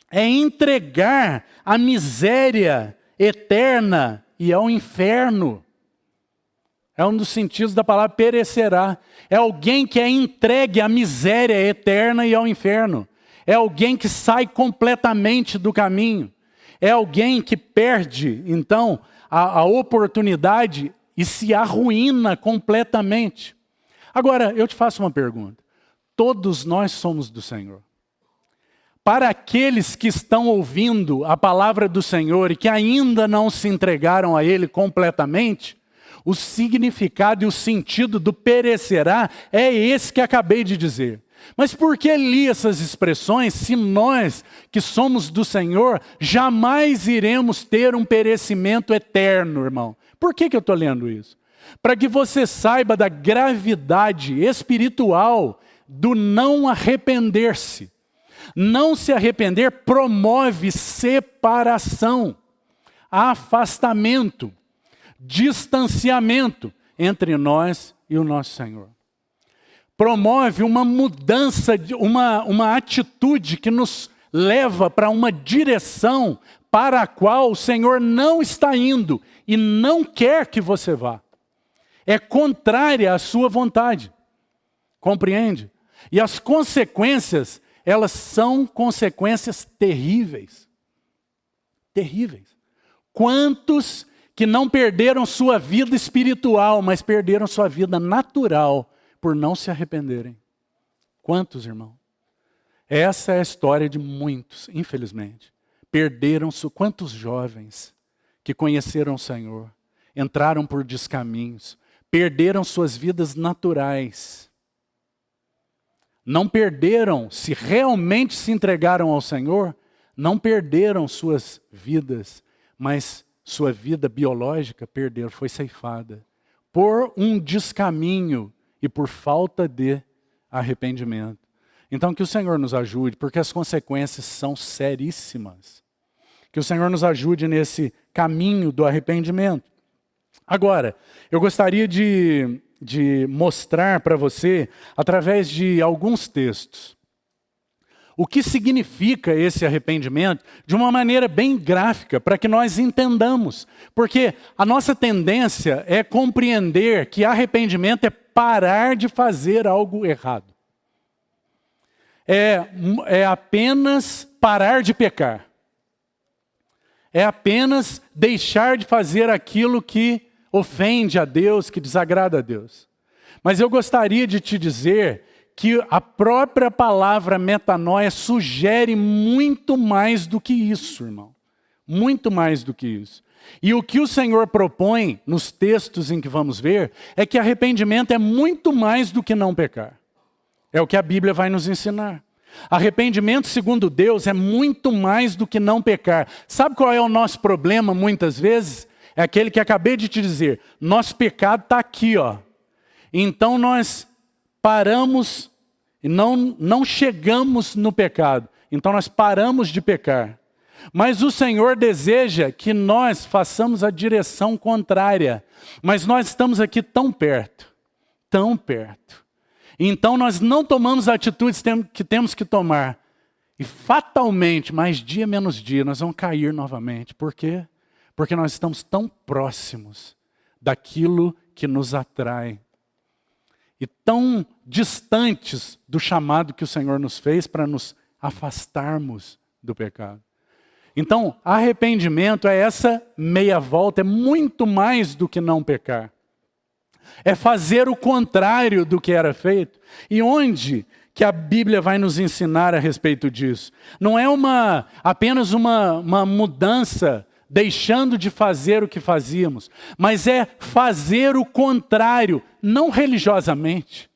é entregar a miséria eterna e ao inferno. É um dos sentidos da palavra perecerá. É alguém que é entregue à miséria eterna e ao inferno. É alguém que sai completamente do caminho. É alguém que perde, então, a oportunidade e se arruína completamente. Agora, eu te faço uma pergunta. Todos nós somos do Senhor. Para aqueles que estão ouvindo a palavra do Senhor e que ainda não se entregaram a Ele completamente, o significado e o sentido do perecerá é esse que acabei de dizer. Mas por que li essas expressões se nós, que somos do Senhor, jamais iremos ter um perecimento eterno, irmão? Por que eu estou lendo isso? Para que você saiba da gravidade espiritual do não arrepender-se. Não se arrepender promove separação, afastamento, distanciamento entre nós e o nosso Senhor. Promove uma mudança, uma atitude que nos leva para uma direção para a qual o Senhor não está indo e não quer que você vá. É contrária à sua vontade. Compreende? E as consequências, elas são consequências terríveis. Terríveis. Quantos que não perderam sua vida espiritual, mas perderam sua vida natural por não se arrependerem? Quantos, irmão? Essa é a história de muitos, infelizmente. Quantos jovens que conheceram o Senhor, entraram por descaminhos, perderam suas vidas naturais. Não perderam, se realmente se entregaram ao Senhor, não perderam suas vidas, mas sua vida biológica foi ceifada por um descaminho e por falta de arrependimento. Então que o Senhor nos ajude, porque as consequências são seríssimas. Que o Senhor nos ajude nesse caminho do arrependimento. Agora, eu gostaria de mostrar para você, através de alguns textos, o que significa esse arrependimento de uma maneira bem gráfica, para que nós entendamos. Porque a nossa tendência é compreender que arrependimento é parar de fazer algo errado. É apenas parar de pecar. É apenas deixar de fazer aquilo que ofende a Deus, que desagrada a Deus. Mas eu gostaria de te dizer que a própria palavra metanoia sugere muito mais do que isso, irmão. muito mais do que isso. E o que o Senhor propõe nos textos em que vamos ver é que arrependimento é muito mais do que não pecar. É o que a Bíblia vai nos ensinar. Arrependimento, segundo Deus, é muito mais do que não pecar. Sabe qual é o nosso problema muitas vezes? É aquele que acabei de te dizer. Nosso pecado está aqui, ó. Então nós paramos e não chegamos no pecado. Então nós paramos de pecar. Mas o Senhor deseja que nós façamos a direção contrária. Mas nós estamos aqui tão perto, tão perto. Então nós não tomamos as atitudes que temos que tomar. E fatalmente, mais dia menos dia, nós vamos cair novamente. Por quê? Porque nós estamos tão próximos daquilo que nos atrai. E tão distantes do chamado que o Senhor nos fez para nos afastarmos do pecado. Então, arrependimento é essa meia volta, é muito mais do que não pecar. É fazer o contrário do que era feito. E onde que a Bíblia vai nos ensinar a respeito disso? Não é apenas uma mudança, deixando de fazer o que fazíamos, mas é fazer o contrário, não religiosamente.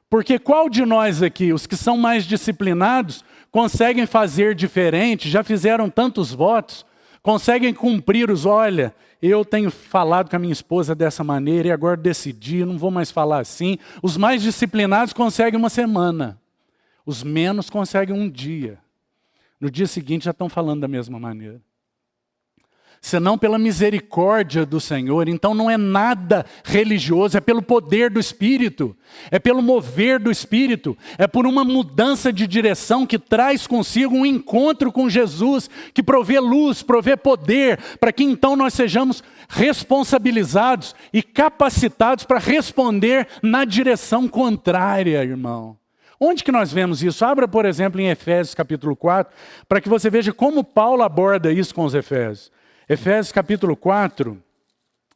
Porque qual de nós aqui, os que são mais disciplinados, conseguem fazer diferente, já fizeram tantos votos, conseguem cumprir olha, eu tenho falado com a minha esposa dessa maneira e agora decidi, não vou mais falar assim. Os mais disciplinados conseguem uma semana, os menos conseguem um dia. No dia seguinte já estão falando da mesma maneira. Senão pela misericórdia do Senhor. Então não é nada religioso, é pelo poder do Espírito, é pelo mover do Espírito, é por uma mudança de direção que traz consigo um encontro com Jesus, que provê luz, provê poder, para que então nós sejamos responsabilizados e capacitados para responder na direção contrária, irmão. Onde que nós vemos isso? Abra, por exemplo, em Efésios capítulo 4, para que você veja como Paulo aborda isso com os Efésios. Efésios capítulo 4,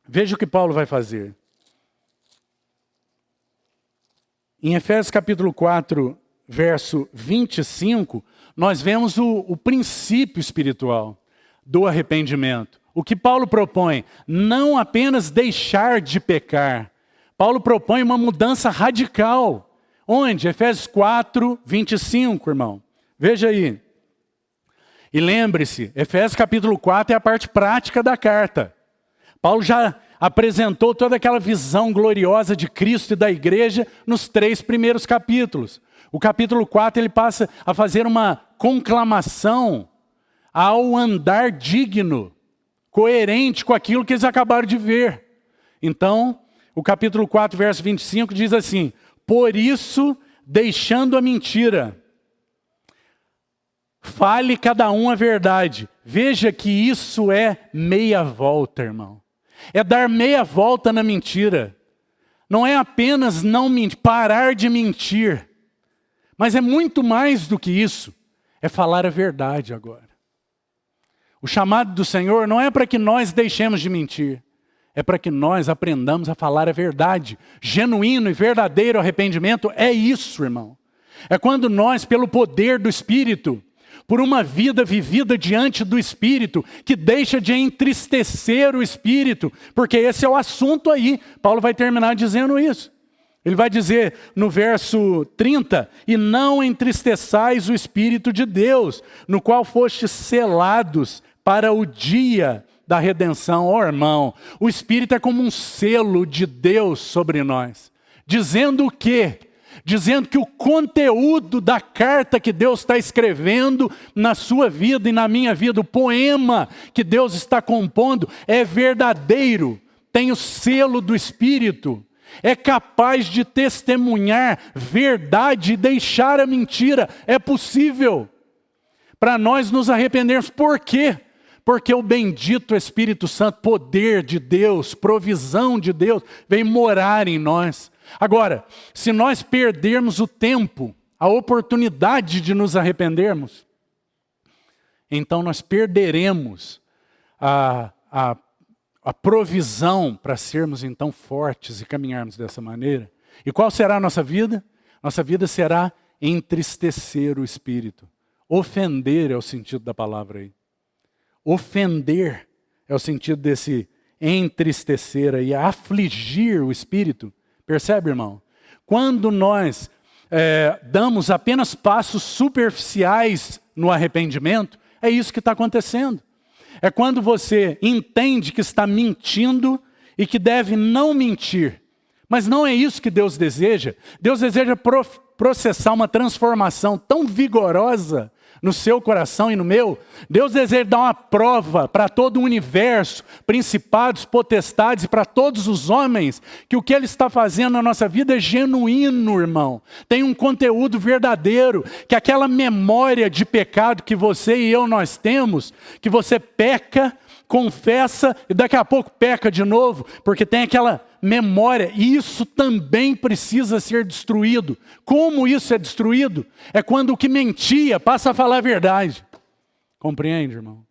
veja o que Paulo vai fazer. Em Efésios capítulo 4, verso 25, nós vemos o princípio espiritual do arrependimento. O que Paulo propõe? Não apenas deixar de pecar. Paulo propõe uma mudança radical. Onde? Efésios 4, 25, irmão. Veja aí. E lembre-se, Efésios capítulo 4 é a parte prática da carta. Paulo já apresentou toda aquela visão gloriosa de Cristo e da igreja nos 3 primeiros capítulos. O capítulo 4 ele passa a fazer uma conclamação ao andar digno, coerente com aquilo que eles acabaram de ver. Então, o capítulo 4, verso 25 diz assim: por isso, deixando a mentira, fale cada um a verdade. Veja que isso é meia volta, irmão. É dar meia volta na mentira. Não é apenas não mentir, parar de mentir. Mas é muito mais do que isso. É falar a verdade agora. O chamado do Senhor não é para que nós deixemos de mentir. É para que nós aprendamos a falar a verdade. Genuíno e verdadeiro arrependimento é isso, irmão. É quando nós, pelo poder do Espírito, por uma vida vivida diante do Espírito, que deixa de entristecer o Espírito, porque esse é o assunto aí. Paulo vai terminar dizendo isso. Ele vai dizer no verso 30, e não entristeçais o Espírito de Deus, no qual fostes selados para o dia da redenção. Ó, irmão, o Espírito é como um selo de Deus sobre nós, dizendo o quê? Dizendo que o conteúdo da carta que Deus está escrevendo na sua vida e na minha vida, o poema que Deus está compondo, é verdadeiro, tem o selo do Espírito, é capaz de testemunhar verdade e deixar a mentira. É possível para nós nos arrependermos. Por quê? Porque o bendito Espírito Santo, poder de Deus, provisão de Deus, vem morar em nós. Agora, se nós perdermos o tempo, a oportunidade de nos arrependermos, então nós perderemos a provisão para sermos então fortes e caminharmos dessa maneira. E qual será a nossa vida? Nossa vida será entristecer o Espírito. Ofender é o sentido da palavra aí. ofender é o sentido desse entristecer aí, afligir o espírito. Percebe, irmão? Quando nós damos apenas passos superficiais no arrependimento, é isso que está acontecendo. É quando você entende que está mentindo e que deve não mentir. Mas não é isso que Deus deseja. Deus deseja processar uma transformação tão vigorosa no seu coração e no meu. Deus deseja dar uma prova para todo o universo, principados, potestades, e para todos os homens, que o que Ele está fazendo na nossa vida é genuíno, irmão. Tem um conteúdo verdadeiro, que aquela memória de pecado que você e eu nós temos, que você peca, confessa e daqui a pouco peca de novo, porque tem aquela memória, e isso também precisa ser destruído. Como isso é destruído? É quando o que mentia passa a falar a verdade. Compreende, irmão?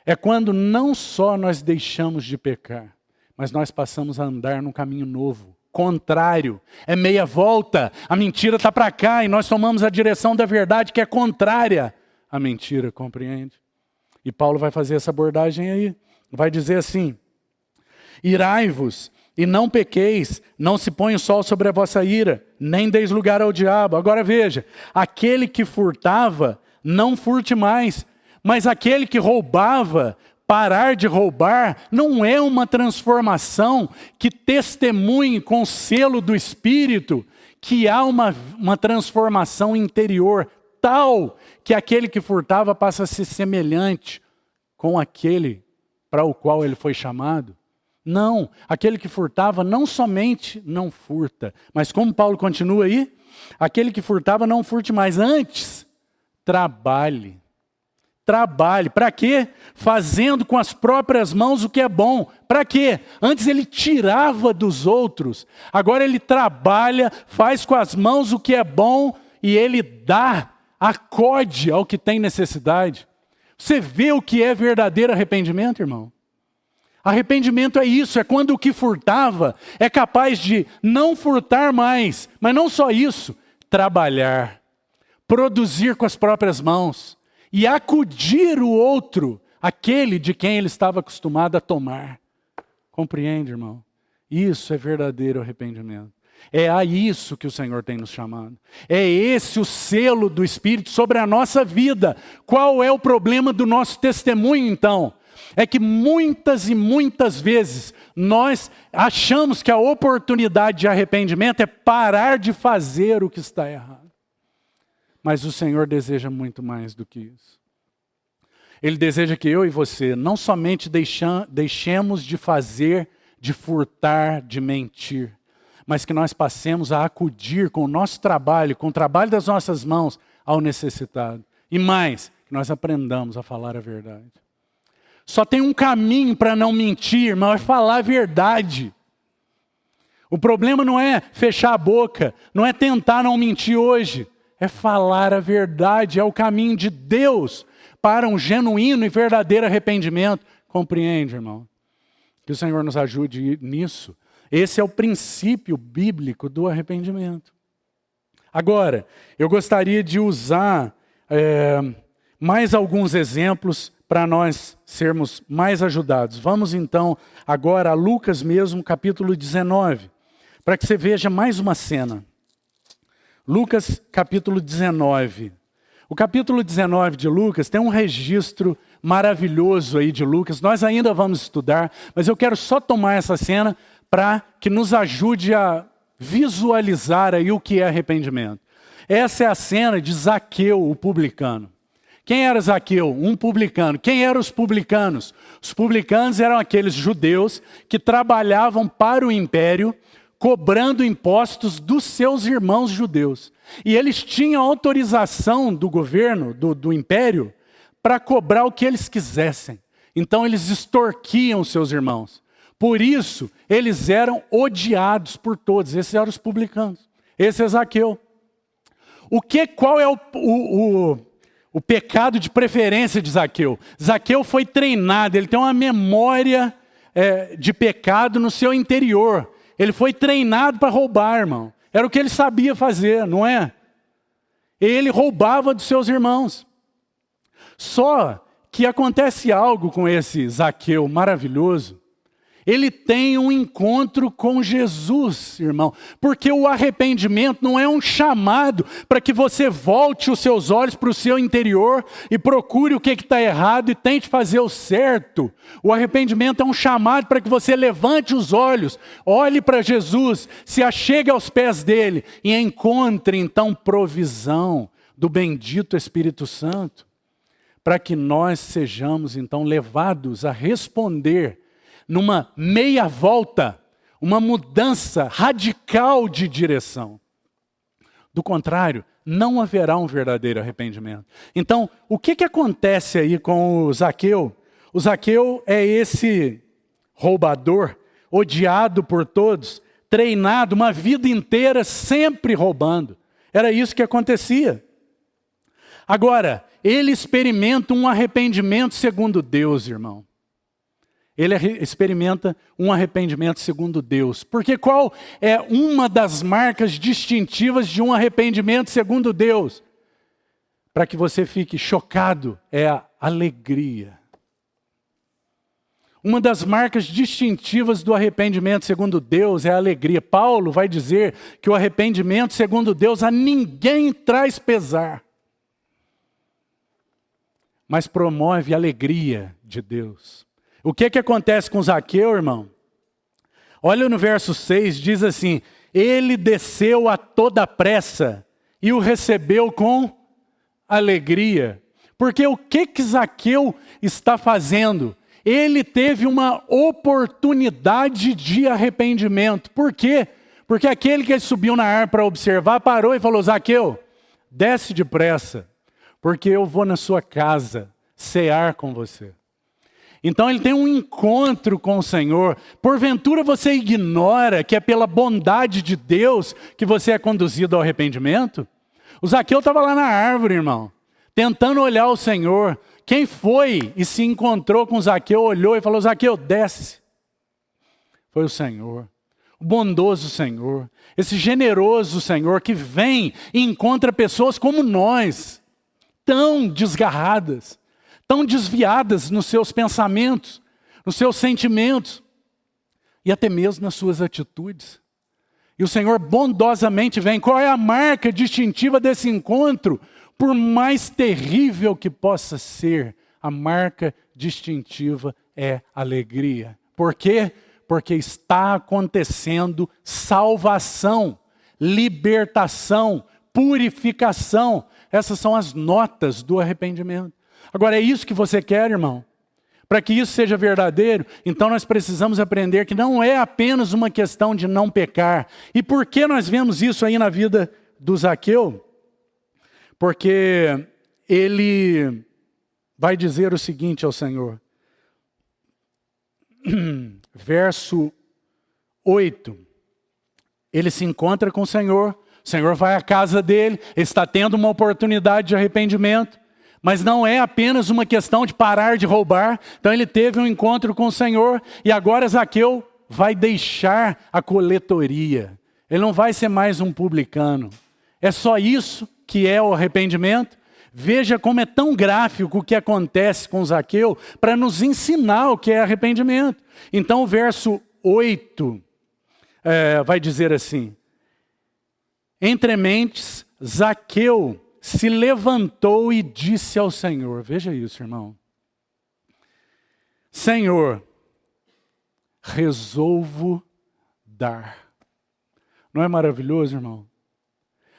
É quando não só nós deixamos de pecar, mas nós passamos a andar num caminho novo, contrário, é meia volta, a mentira está para cá e nós tomamos a direção da verdade que é contrária à mentira, compreende? E Paulo vai fazer essa abordagem aí, vai dizer assim: irai-vos e não pequeis, não se põe o sol sobre a vossa ira, nem deis lugar ao diabo. Agora veja, aquele que furtava, não furte mais, mas aquele que roubava, parar de roubar, não é uma transformação que testemunhe com o selo do Espírito que há uma transformação interior tal que aquele que furtava passa a ser semelhante com aquele para o qual ele foi chamado. Não, aquele que furtava não somente não furta, mas como Paulo continua aí, aquele que furtava não furte mais, antes trabalhe. Trabalhe, para quê? Fazendo com as próprias mãos o que é bom. Para quê? Antes ele tirava dos outros, agora ele trabalha, faz com as mãos o que é bom e ele dá, acode ao que tem necessidade. Você vê o que é verdadeiro arrependimento, irmão? Arrependimento é isso, é quando o que furtava é capaz de não furtar mais, mas não só isso, trabalhar, produzir com as próprias mãos e acudir o outro, aquele de quem ele estava acostumado a tomar. Compreende, irmão? Isso é verdadeiro arrependimento. É a isso que o Senhor tem nos chamado. É esse o selo do Espírito sobre a nossa vida. Qual é o problema do nosso testemunho, então? É que muitas e muitas vezes nós achamos que a oportunidade de arrependimento é parar de fazer o que está errado. Mas o Senhor deseja muito mais do que isso. Ele deseja que eu e você não somente deixemos de fazer, de furtar, de mentir, mas que nós passemos a acudir com o nosso trabalho, com o trabalho das nossas mãos ao necessitado. E mais, que nós aprendamos a falar a verdade. Só tem um caminho para não mentir, mas é falar a verdade. O problema não é fechar a boca, não é tentar não mentir hoje, é falar a verdade, é o caminho de Deus para um genuíno e verdadeiro arrependimento. Compreende, irmão? Que o Senhor nos ajude nisso. Esse é o princípio bíblico do arrependimento. Agora, eu gostaria de usar mais alguns exemplos para nós sermos mais ajudados. Vamos então agora a Lucas mesmo, capítulo 19, para que você veja mais uma cena. Lucas, capítulo 19. O capítulo 19 de Lucas tem um registro maravilhoso aí de Lucas. Nós ainda vamos estudar, mas eu quero só tomar essa cena para que nos ajude a visualizar aí o que é arrependimento. Essa é a cena de Zaqueu, o publicano. Quem era Zaqueu? Um publicano. Quem eram os publicanos? Os publicanos eram aqueles judeus que trabalhavam para o império, cobrando impostos dos seus irmãos judeus. E eles tinham autorização do governo, do império, para cobrar o que eles quisessem. Então eles extorquiam os seus irmãos. Por isso, eles eram odiados por todos. Esses eram os publicanos. Esse é Zaqueu. Qual é o pecado de preferência de Zaqueu? Zaqueu foi treinado, ele tem uma memória de pecado no seu interior. Ele foi treinado para roubar, irmão. Era o que ele sabia fazer, não é? Ele roubava dos seus irmãos. Só que acontece algo com esse Zaqueu maravilhoso. Ele tem um encontro com Jesus, irmão. Porque o arrependimento não é um chamado para que você volte os seus olhos para o seu interior e procure o que está errado e tente fazer o certo. O arrependimento é um chamado para que você levante os olhos, olhe para Jesus, se achegue aos pés dele e encontre então provisão do bendito Espírito Santo, para que nós sejamos então levados a responder numa meia volta, uma mudança radical de direção. Do contrário, não haverá um verdadeiro arrependimento. Então, o que acontece aí com o Zaqueu? O Zaqueu é esse roubador, odiado por todos, treinado uma vida inteira sempre roubando. Era isso que acontecia. Agora, ele experimenta um arrependimento segundo Deus, irmão. Ele experimenta um arrependimento segundo Deus. Porque qual é uma das marcas distintivas de um arrependimento segundo Deus? Para que você fique chocado, é a alegria. Uma das marcas distintivas do arrependimento segundo Deus é a alegria. Paulo vai dizer que o arrependimento segundo Deus a ninguém traz pesar, mas promove a alegria de Deus. O que acontece com Zaqueu, irmão? Olha no verso 6, diz assim: ele desceu a toda pressa e o recebeu com alegria. Porque o que Zaqueu está fazendo? Ele teve uma oportunidade de arrependimento. Por quê? Porque aquele que subiu na árvore para observar parou e falou: Zaqueu, desce depressa, porque eu vou na sua casa cear com você. Então ele tem um encontro com o Senhor. Porventura você ignora que é pela bondade de Deus que você é conduzido ao arrependimento? O Zaqueu estava lá na árvore, irmão, tentando olhar o Senhor. Quem foi e se encontrou com Zaqueu, olhou e falou: Zaqueu, desce. Foi o Senhor, o bondoso Senhor, esse generoso Senhor que vem e encontra pessoas como nós, tão desgarradas, tão desviadas nos seus pensamentos, nos seus sentimentos e até mesmo nas suas atitudes. E o Senhor bondosamente vem. Qual é a marca distintiva desse encontro? Por mais terrível que possa ser, a marca distintiva é alegria. Por quê? Porque está acontecendo salvação, libertação, purificação. Essas são as notas do arrependimento. Agora, é isso que você quer, irmão? Para que isso seja verdadeiro, então nós precisamos aprender que não é apenas uma questão de não pecar. E por que nós vemos isso aí na vida do Zaqueu? Porque ele vai dizer o seguinte ao Senhor. Verso 8. Ele se encontra com o Senhor vai à casa dele, está tendo uma oportunidade de arrependimento. Mas não é apenas uma questão de parar de roubar. Então ele teve um encontro com o Senhor e agora Zaqueu vai deixar a coletoria. Ele não vai ser mais um publicano. É só isso que é o arrependimento? Veja como é tão gráfico o que acontece com Zaqueu para nos ensinar o que é arrependimento. Então o verso 8 vai dizer assim: entre mentes, Zaqueu se levantou e disse ao Senhor. Veja isso, irmão. Senhor, resolvo dar. Não é maravilhoso, irmão?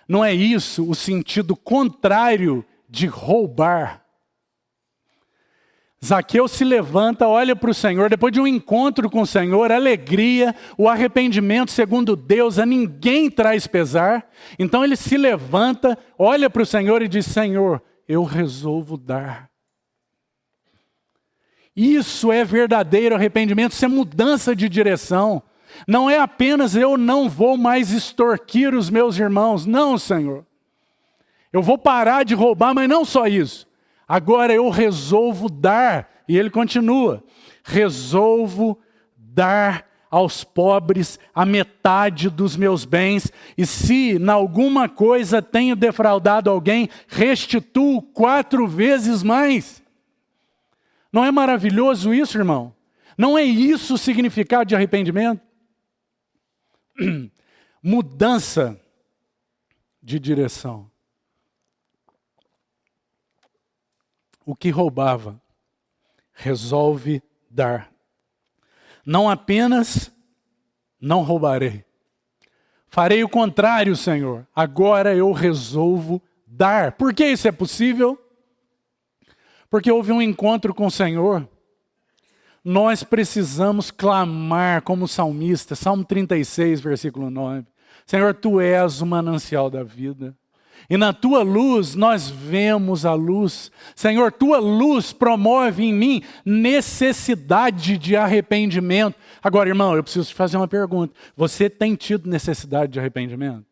Não é isso o sentido contrário de roubar? Zaqueu se levanta, olha para o Senhor, depois de um encontro com o Senhor, a alegria, o arrependimento segundo Deus, a ninguém traz pesar. Então ele se levanta, olha para o Senhor e diz: Senhor, eu resolvo dar. Isso é verdadeiro arrependimento, isso é mudança de direção. Não é apenas eu não vou mais extorquir os meus irmãos. Não, Senhor. Eu vou parar de roubar, mas não só isso. Agora eu resolvo dar. E ele continua. Resolvo dar aos pobres a metade dos meus bens. E se em alguma coisa tenho defraudado alguém, restituo 4 vezes mais. Não é maravilhoso isso, irmão? Não é isso o significado de arrependimento? Mudança de direção. O que roubava, resolve dar. Não apenas não roubarei. Farei o contrário, Senhor. Agora eu resolvo dar. Por que isso é possível? Porque houve um encontro com o Senhor. Nós precisamos clamar como salmista, Salmo 36, versículo 9. Senhor, Tu és o manancial da vida. E na Tua luz nós vemos a luz. Senhor, Tua luz promove em mim necessidade de arrependimento. Agora, irmão, eu preciso te fazer uma pergunta. Você tem tido necessidade de arrependimento?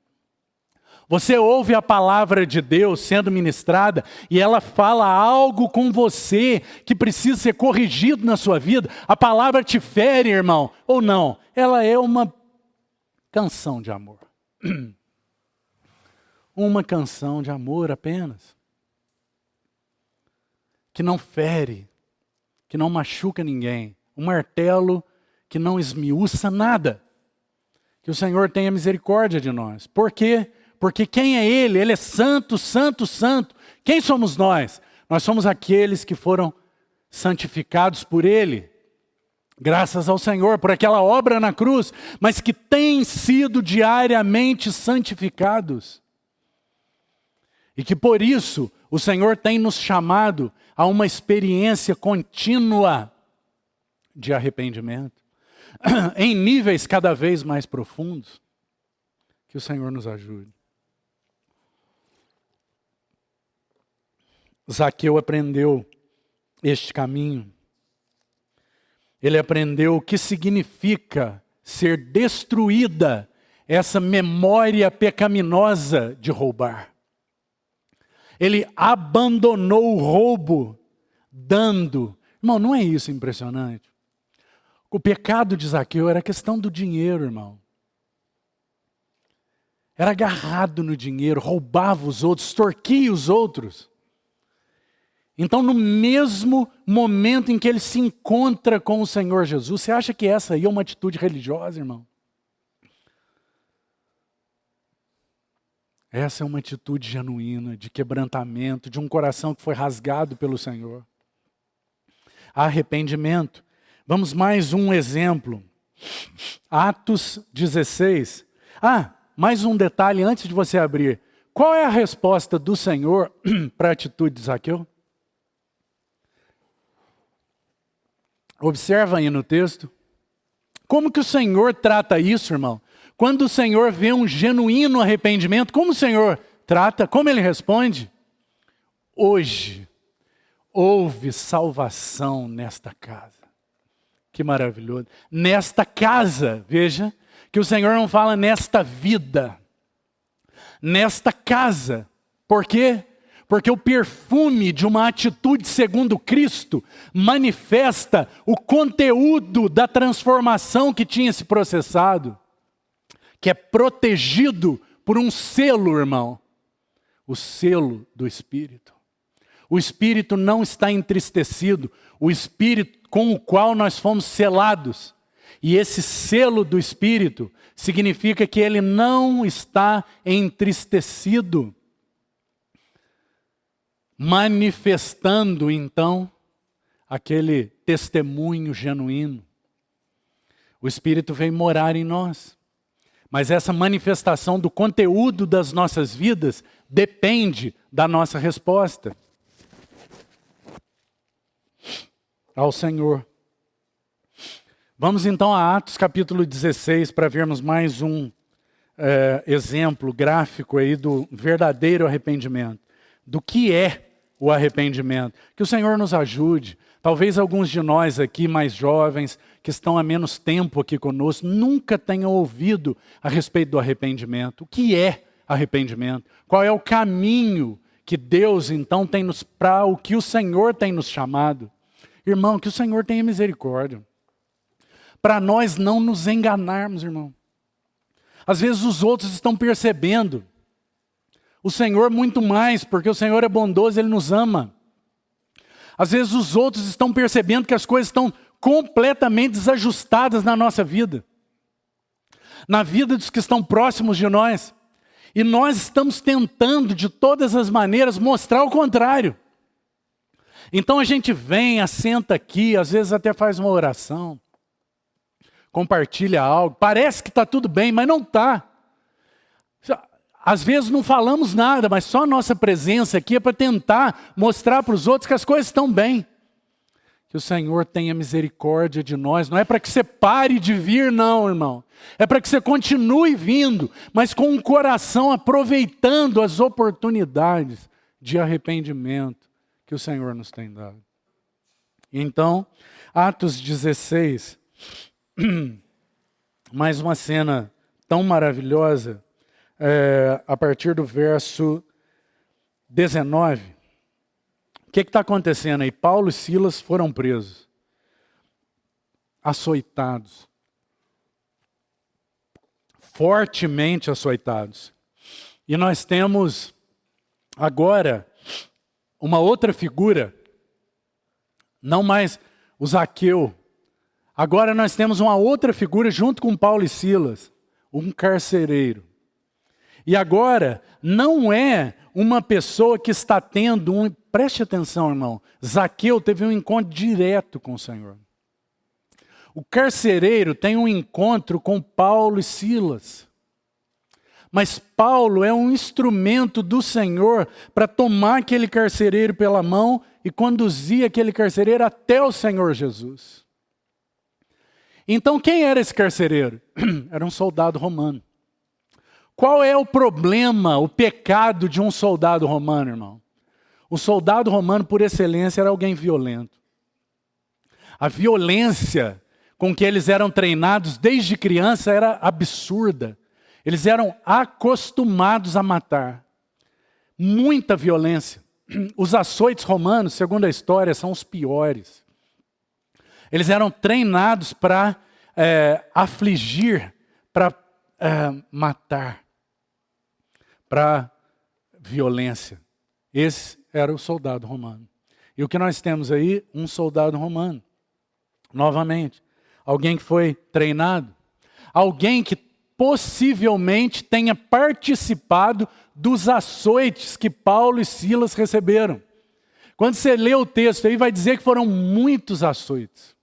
Você ouve a palavra de Deus sendo ministrada e ela fala algo com você que precisa ser corrigido na sua vida? A palavra te fere, irmão, ou não? Ela é uma canção de amor. Uma canção de amor apenas. Que não fere, que não machuca ninguém. Um martelo que não esmiuça nada. Que o Senhor tenha misericórdia de nós. Por quê? Porque quem é Ele? Ele é santo, santo, santo. Quem somos nós? Nós somos aqueles que foram santificados por Ele. Graças ao Senhor, por aquela obra na cruz, mas que têm sido diariamente santificados. E que por isso o Senhor tem nos chamado a uma experiência contínua de arrependimento. Em níveis cada vez mais profundos. Que o Senhor nos ajude. Zaqueu aprendeu este caminho. Ele aprendeu o que significa ser destruída essa memória pecaminosa de roubar. Ele abandonou o roubo, dando. Irmão, não é isso impressionante? O pecado de Zaqueu era a questão do dinheiro, irmão. Era agarrado no dinheiro, roubava os outros, extorquia os outros. Então, no mesmo momento em que ele se encontra com o Senhor Jesus, você acha que essa aí é uma atitude religiosa, irmão? Essa é uma atitude genuína, de quebrantamento, de um coração que foi rasgado pelo Senhor. Arrependimento. Vamos mais um exemplo. Atos 16. Mais um detalhe antes de você abrir. Qual é a resposta do Senhor para a atitude de Zaqueu? Observa aí no texto. Como que o Senhor trata isso, irmão? Quando o Senhor vê um genuíno arrependimento, como o Senhor trata? Como Ele responde? Hoje houve salvação nesta casa. Que maravilhoso. Nesta casa, veja, que o Senhor não fala nesta vida. Nesta casa. Por quê? Porque o perfume de uma atitude segundo Cristo manifesta o conteúdo da transformação que tinha se processado, que é protegido por um selo, irmão, o selo do Espírito. O Espírito não está entristecido, o Espírito com o qual nós fomos selados. E esse selo do Espírito significa que ele não está entristecido. Manifestando, então, aquele testemunho genuíno. O Espírito vem morar em nós. Mas essa manifestação do conteúdo das nossas vidas depende da nossa resposta ao Senhor. Vamos então a Atos capítulo 16 para vermos mais um exemplo gráfico aí do verdadeiro arrependimento. Do que é o arrependimento. Que o Senhor nos ajude. Talvez alguns de nós aqui mais jovens, que estão há menos tempo aqui conosco, nunca tenham ouvido a respeito do arrependimento. O que é arrependimento? Qual é o caminho que Deus então tem para o que o Senhor tem nos chamado? Irmão, que o Senhor tenha misericórdia. Para nós não nos enganarmos, irmão. Às vezes os outros estão percebendo. O Senhor muito mais, porque o Senhor é bondoso, Ele nos ama. Às vezes os outros estão percebendo que as coisas estão completamente desajustadas na nossa vida. Na vida dos que estão próximos de nós. E nós estamos tentando, de todas as maneiras, mostrar o contrário. Então a gente vem, assenta aqui, às vezes até faz uma oração. Compartilha algo. Parece que está tudo bem, mas não está. Às vezes não falamos nada, mas só a nossa presença aqui é para tentar mostrar para os outros que as coisas estão bem. Que o Senhor tenha misericórdia de nós. Não é para que você pare de vir, não, irmão. É para que você continue vindo, mas com o coração aproveitando as oportunidades de arrependimento que o Senhor nos tem dado. Então, Atos 16, mais uma cena tão maravilhosa, a partir do verso 19. O que está acontecendo aí? Paulo e Silas foram presos, açoitados, fortemente açoitados. E nós temos agora uma outra figura, não mais o Zaqueu. Agora nós temos uma outra figura junto com Paulo e Silas, um carcereiro. E agora não é uma pessoa que está tendo um... Preste atenção, irmão. Zaqueu teve um encontro direto com o Senhor. O carcereiro tem um encontro com Paulo e Silas. Mas Paulo é um instrumento do Senhor para tomar aquele carcereiro pela mão e conduzir aquele carcereiro até o Senhor Jesus. Então quem era esse carcereiro? Era um soldado romano. Qual é o problema, o pecado de um soldado romano, irmão? O soldado romano, por excelência, era alguém violento. A violência com que eles eram treinados desde criança era absurda. Eles eram acostumados a matar. Muita violência. Os açoites romanos, segundo a história, são os piores. Eles eram treinados para afligir, para matar, para violência. Esse era o soldado romano. E o que nós temos aí? Um soldado romano. Novamente. Alguém que foi treinado. Alguém que possivelmente tenha participado dos açoites que Paulo e Silas receberam. Quando você lê o texto aí, vai dizer que foram muitos açoites.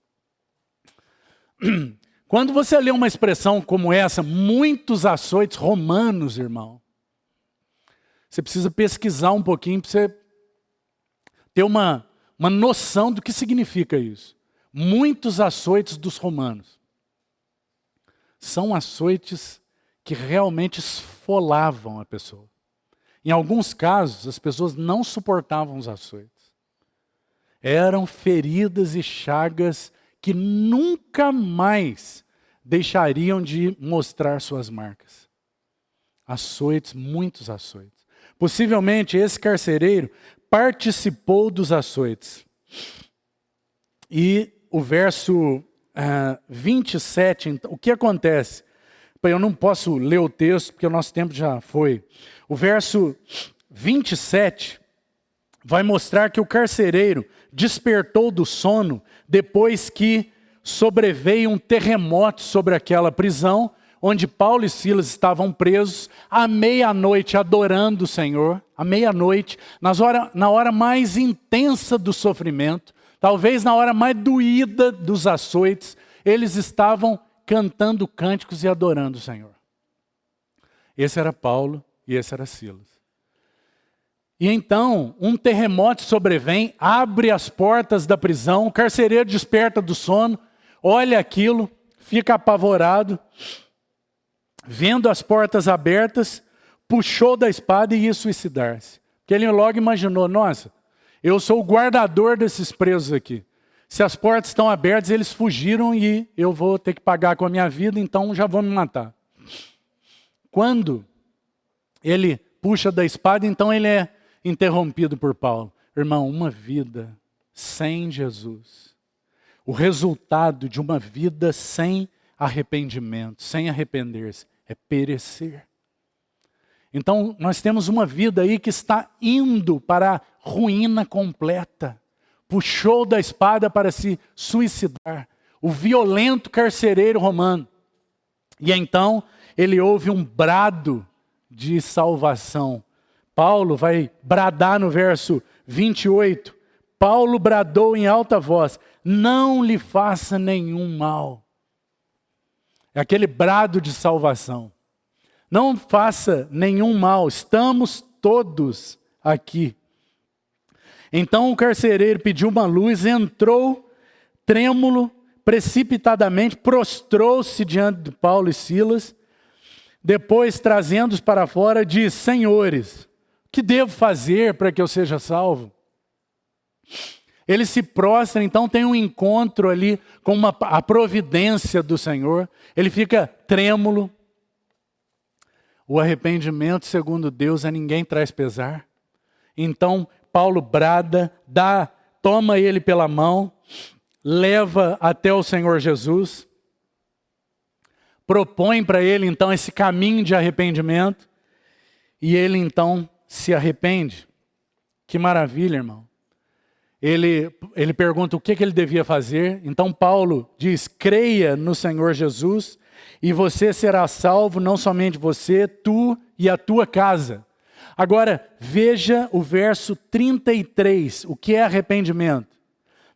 Quando você lê uma expressão como essa, muitos açoites romanos, irmão, você precisa pesquisar um pouquinho para você ter uma noção do que significa isso. Muitos açoites dos romanos. São açoites que realmente esfolavam a pessoa. Em alguns casos, as pessoas não suportavam os açoites. Eram feridas e chagas que nunca mais deixariam de mostrar suas marcas. Açoites, muitos açoites. Possivelmente esse carcereiro participou dos açoites. E o verso 27, então, o que acontece? Eu não posso ler o texto porque o nosso tempo já foi. O verso 27 vai mostrar que o carcereiro despertou do sono depois que sobreveio um terremoto sobre aquela prisão, onde Paulo e Silas estavam presos, à meia-noite adorando o Senhor, à meia-noite, na hora mais intensa do sofrimento, talvez na hora mais doída dos açoites, eles estavam cantando cânticos e adorando o Senhor. Esse era Paulo e esse era Silas. E então, um terremoto sobrevém, abre as portas da prisão, o carcereiro desperta do sono, olha aquilo, fica apavorado, vendo as portas abertas, puxou da espada e ia suicidar-se. Porque ele logo imaginou, nossa, eu sou o guardador desses presos aqui. Se as portas estão abertas, eles fugiram e eu vou ter que pagar com a minha vida, então já vão me matar. Quando ele puxa da espada, então ele é interrompido por Paulo. Irmão, uma vida sem Jesus. O resultado de uma vida sem arrependimento, sem arrepender-se, é perecer. Então, nós temos uma vida aí que está indo para a ruína completa. puxou da espada para se suicidar. O violento carcereiro romano. E então ele ouve um brado de salvação. Paulo vai bradar no verso 28. Paulo bradou em alta voz: não lhe faça nenhum mal. É aquele brado de salvação. Não faça nenhum mal, estamos todos aqui. Então o carcereiro pediu uma luz, entrou trêmulo, precipitadamente, prostrou-se diante de Paulo e Silas. Depois, trazendo-os para fora, diz: senhores, o que devo fazer para que eu seja salvo? Ele se prostra, então tem um encontro ali com a providência do Senhor. Ele fica trêmulo. O arrependimento, segundo Deus, a ninguém traz pesar. Então Paulo brada, toma ele pela mão, leva até o Senhor Jesus, propõe para ele então esse caminho de arrependimento, e ele então se arrepende. Que maravilha, irmão. Ele pergunta o que ele devia fazer. Então Paulo diz: creia no Senhor Jesus e você será salvo, não somente você, tu e a tua casa. Agora veja o verso 33, o que é arrependimento.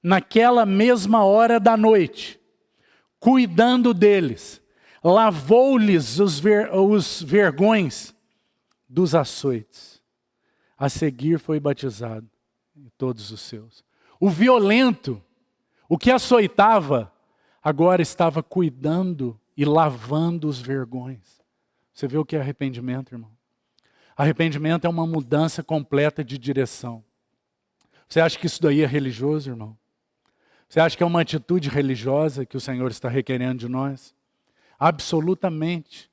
Naquela mesma hora da noite, cuidando deles, lavou-lhes os vergões dos açoites. A seguir foi batizado. E todos os seus. O violento, o que açoitava, agora estava cuidando e lavando os vergões. Você vê o que é arrependimento, irmão? Arrependimento é uma mudança completa de direção. Você acha que isso daí é religioso, irmão? Você acha que é uma atitude religiosa que o Senhor está requerendo de nós? Absolutamente.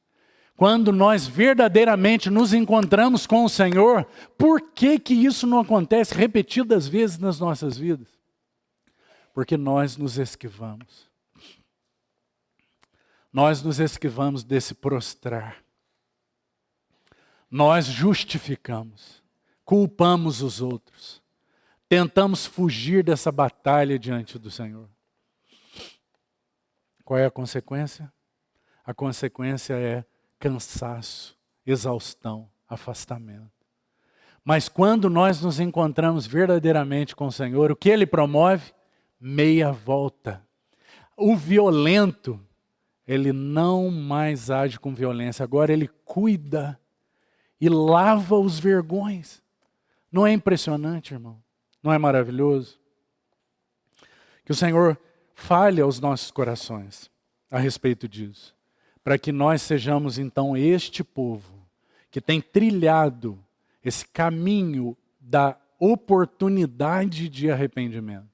Quando nós verdadeiramente nos encontramos com o Senhor, por que isso não acontece repetidas vezes nas nossas vidas? Porque nós nos esquivamos. Nós nos esquivamos desse prostrar. Nós justificamos, culpamos os outros. Tentamos fugir dessa batalha diante do Senhor. Qual é a consequência? A consequência é cansaço, exaustão, afastamento. Mas quando nós nos encontramos verdadeiramente com o Senhor, o que Ele promove? Meia volta. O violento, ele não mais age com violência, agora ele cuida e lava os vergões. Não é impressionante, irmão? Não é maravilhoso? Que o Senhor fale aos nossos corações a respeito disso. Para que nós sejamos então este povo que tem trilhado esse caminho da oportunidade de arrependimento.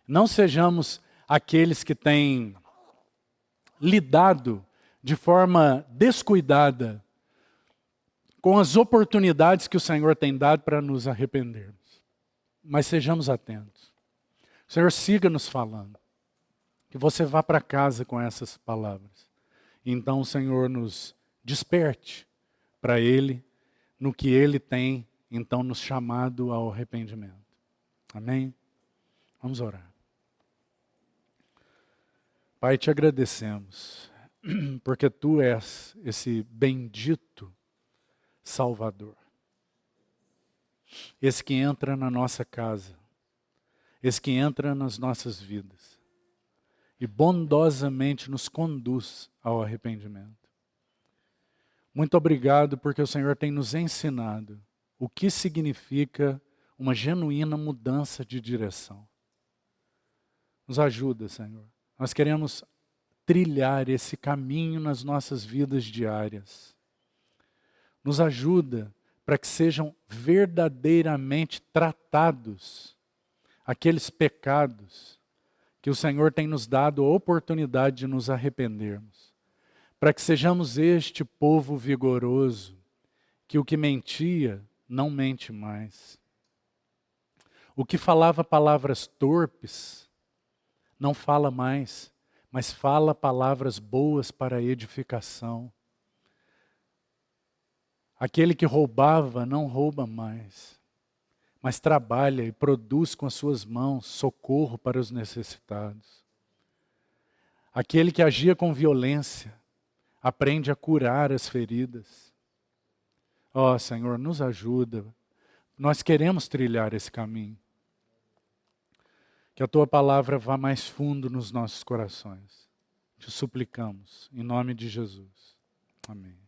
Não sejamos aqueles que têm lidado de forma descuidada com as oportunidades que o Senhor tem dado para nos arrependermos. Mas sejamos atentos. O Senhor siga nos falando. Que você vá para casa com essas palavras. Então o Senhor nos desperte para Ele, no que Ele tem, então, nos chamado ao arrependimento. Amém? Vamos orar. Pai, te agradecemos, porque Tu és esse bendito Salvador. Esse que entra na nossa casa, esse que entra nas nossas vidas e bondosamente nos conduz ao arrependimento. Muito obrigado porque o Senhor tem nos ensinado o que significa uma genuína mudança de direção. Nos ajuda, Senhor. Nós queremos trilhar esse caminho nas nossas vidas diárias. Nos ajuda para que sejam verdadeiramente tratados aqueles pecados que o Senhor tem nos dado a oportunidade de nos arrependermos. Para que sejamos este povo vigoroso, que o que mentia não mente mais. O que falava palavras torpes, não fala mais, mas fala palavras boas para a edificação. Aquele que roubava, não rouba mais, mas trabalha e produz com as suas mãos socorro para os necessitados. Aquele que agia com violência aprende a curar as feridas. Ó Senhor, nos ajuda. Nós queremos trilhar esse caminho. Que a Tua palavra vá mais fundo nos nossos corações. Te suplicamos, em nome de Jesus. Amém.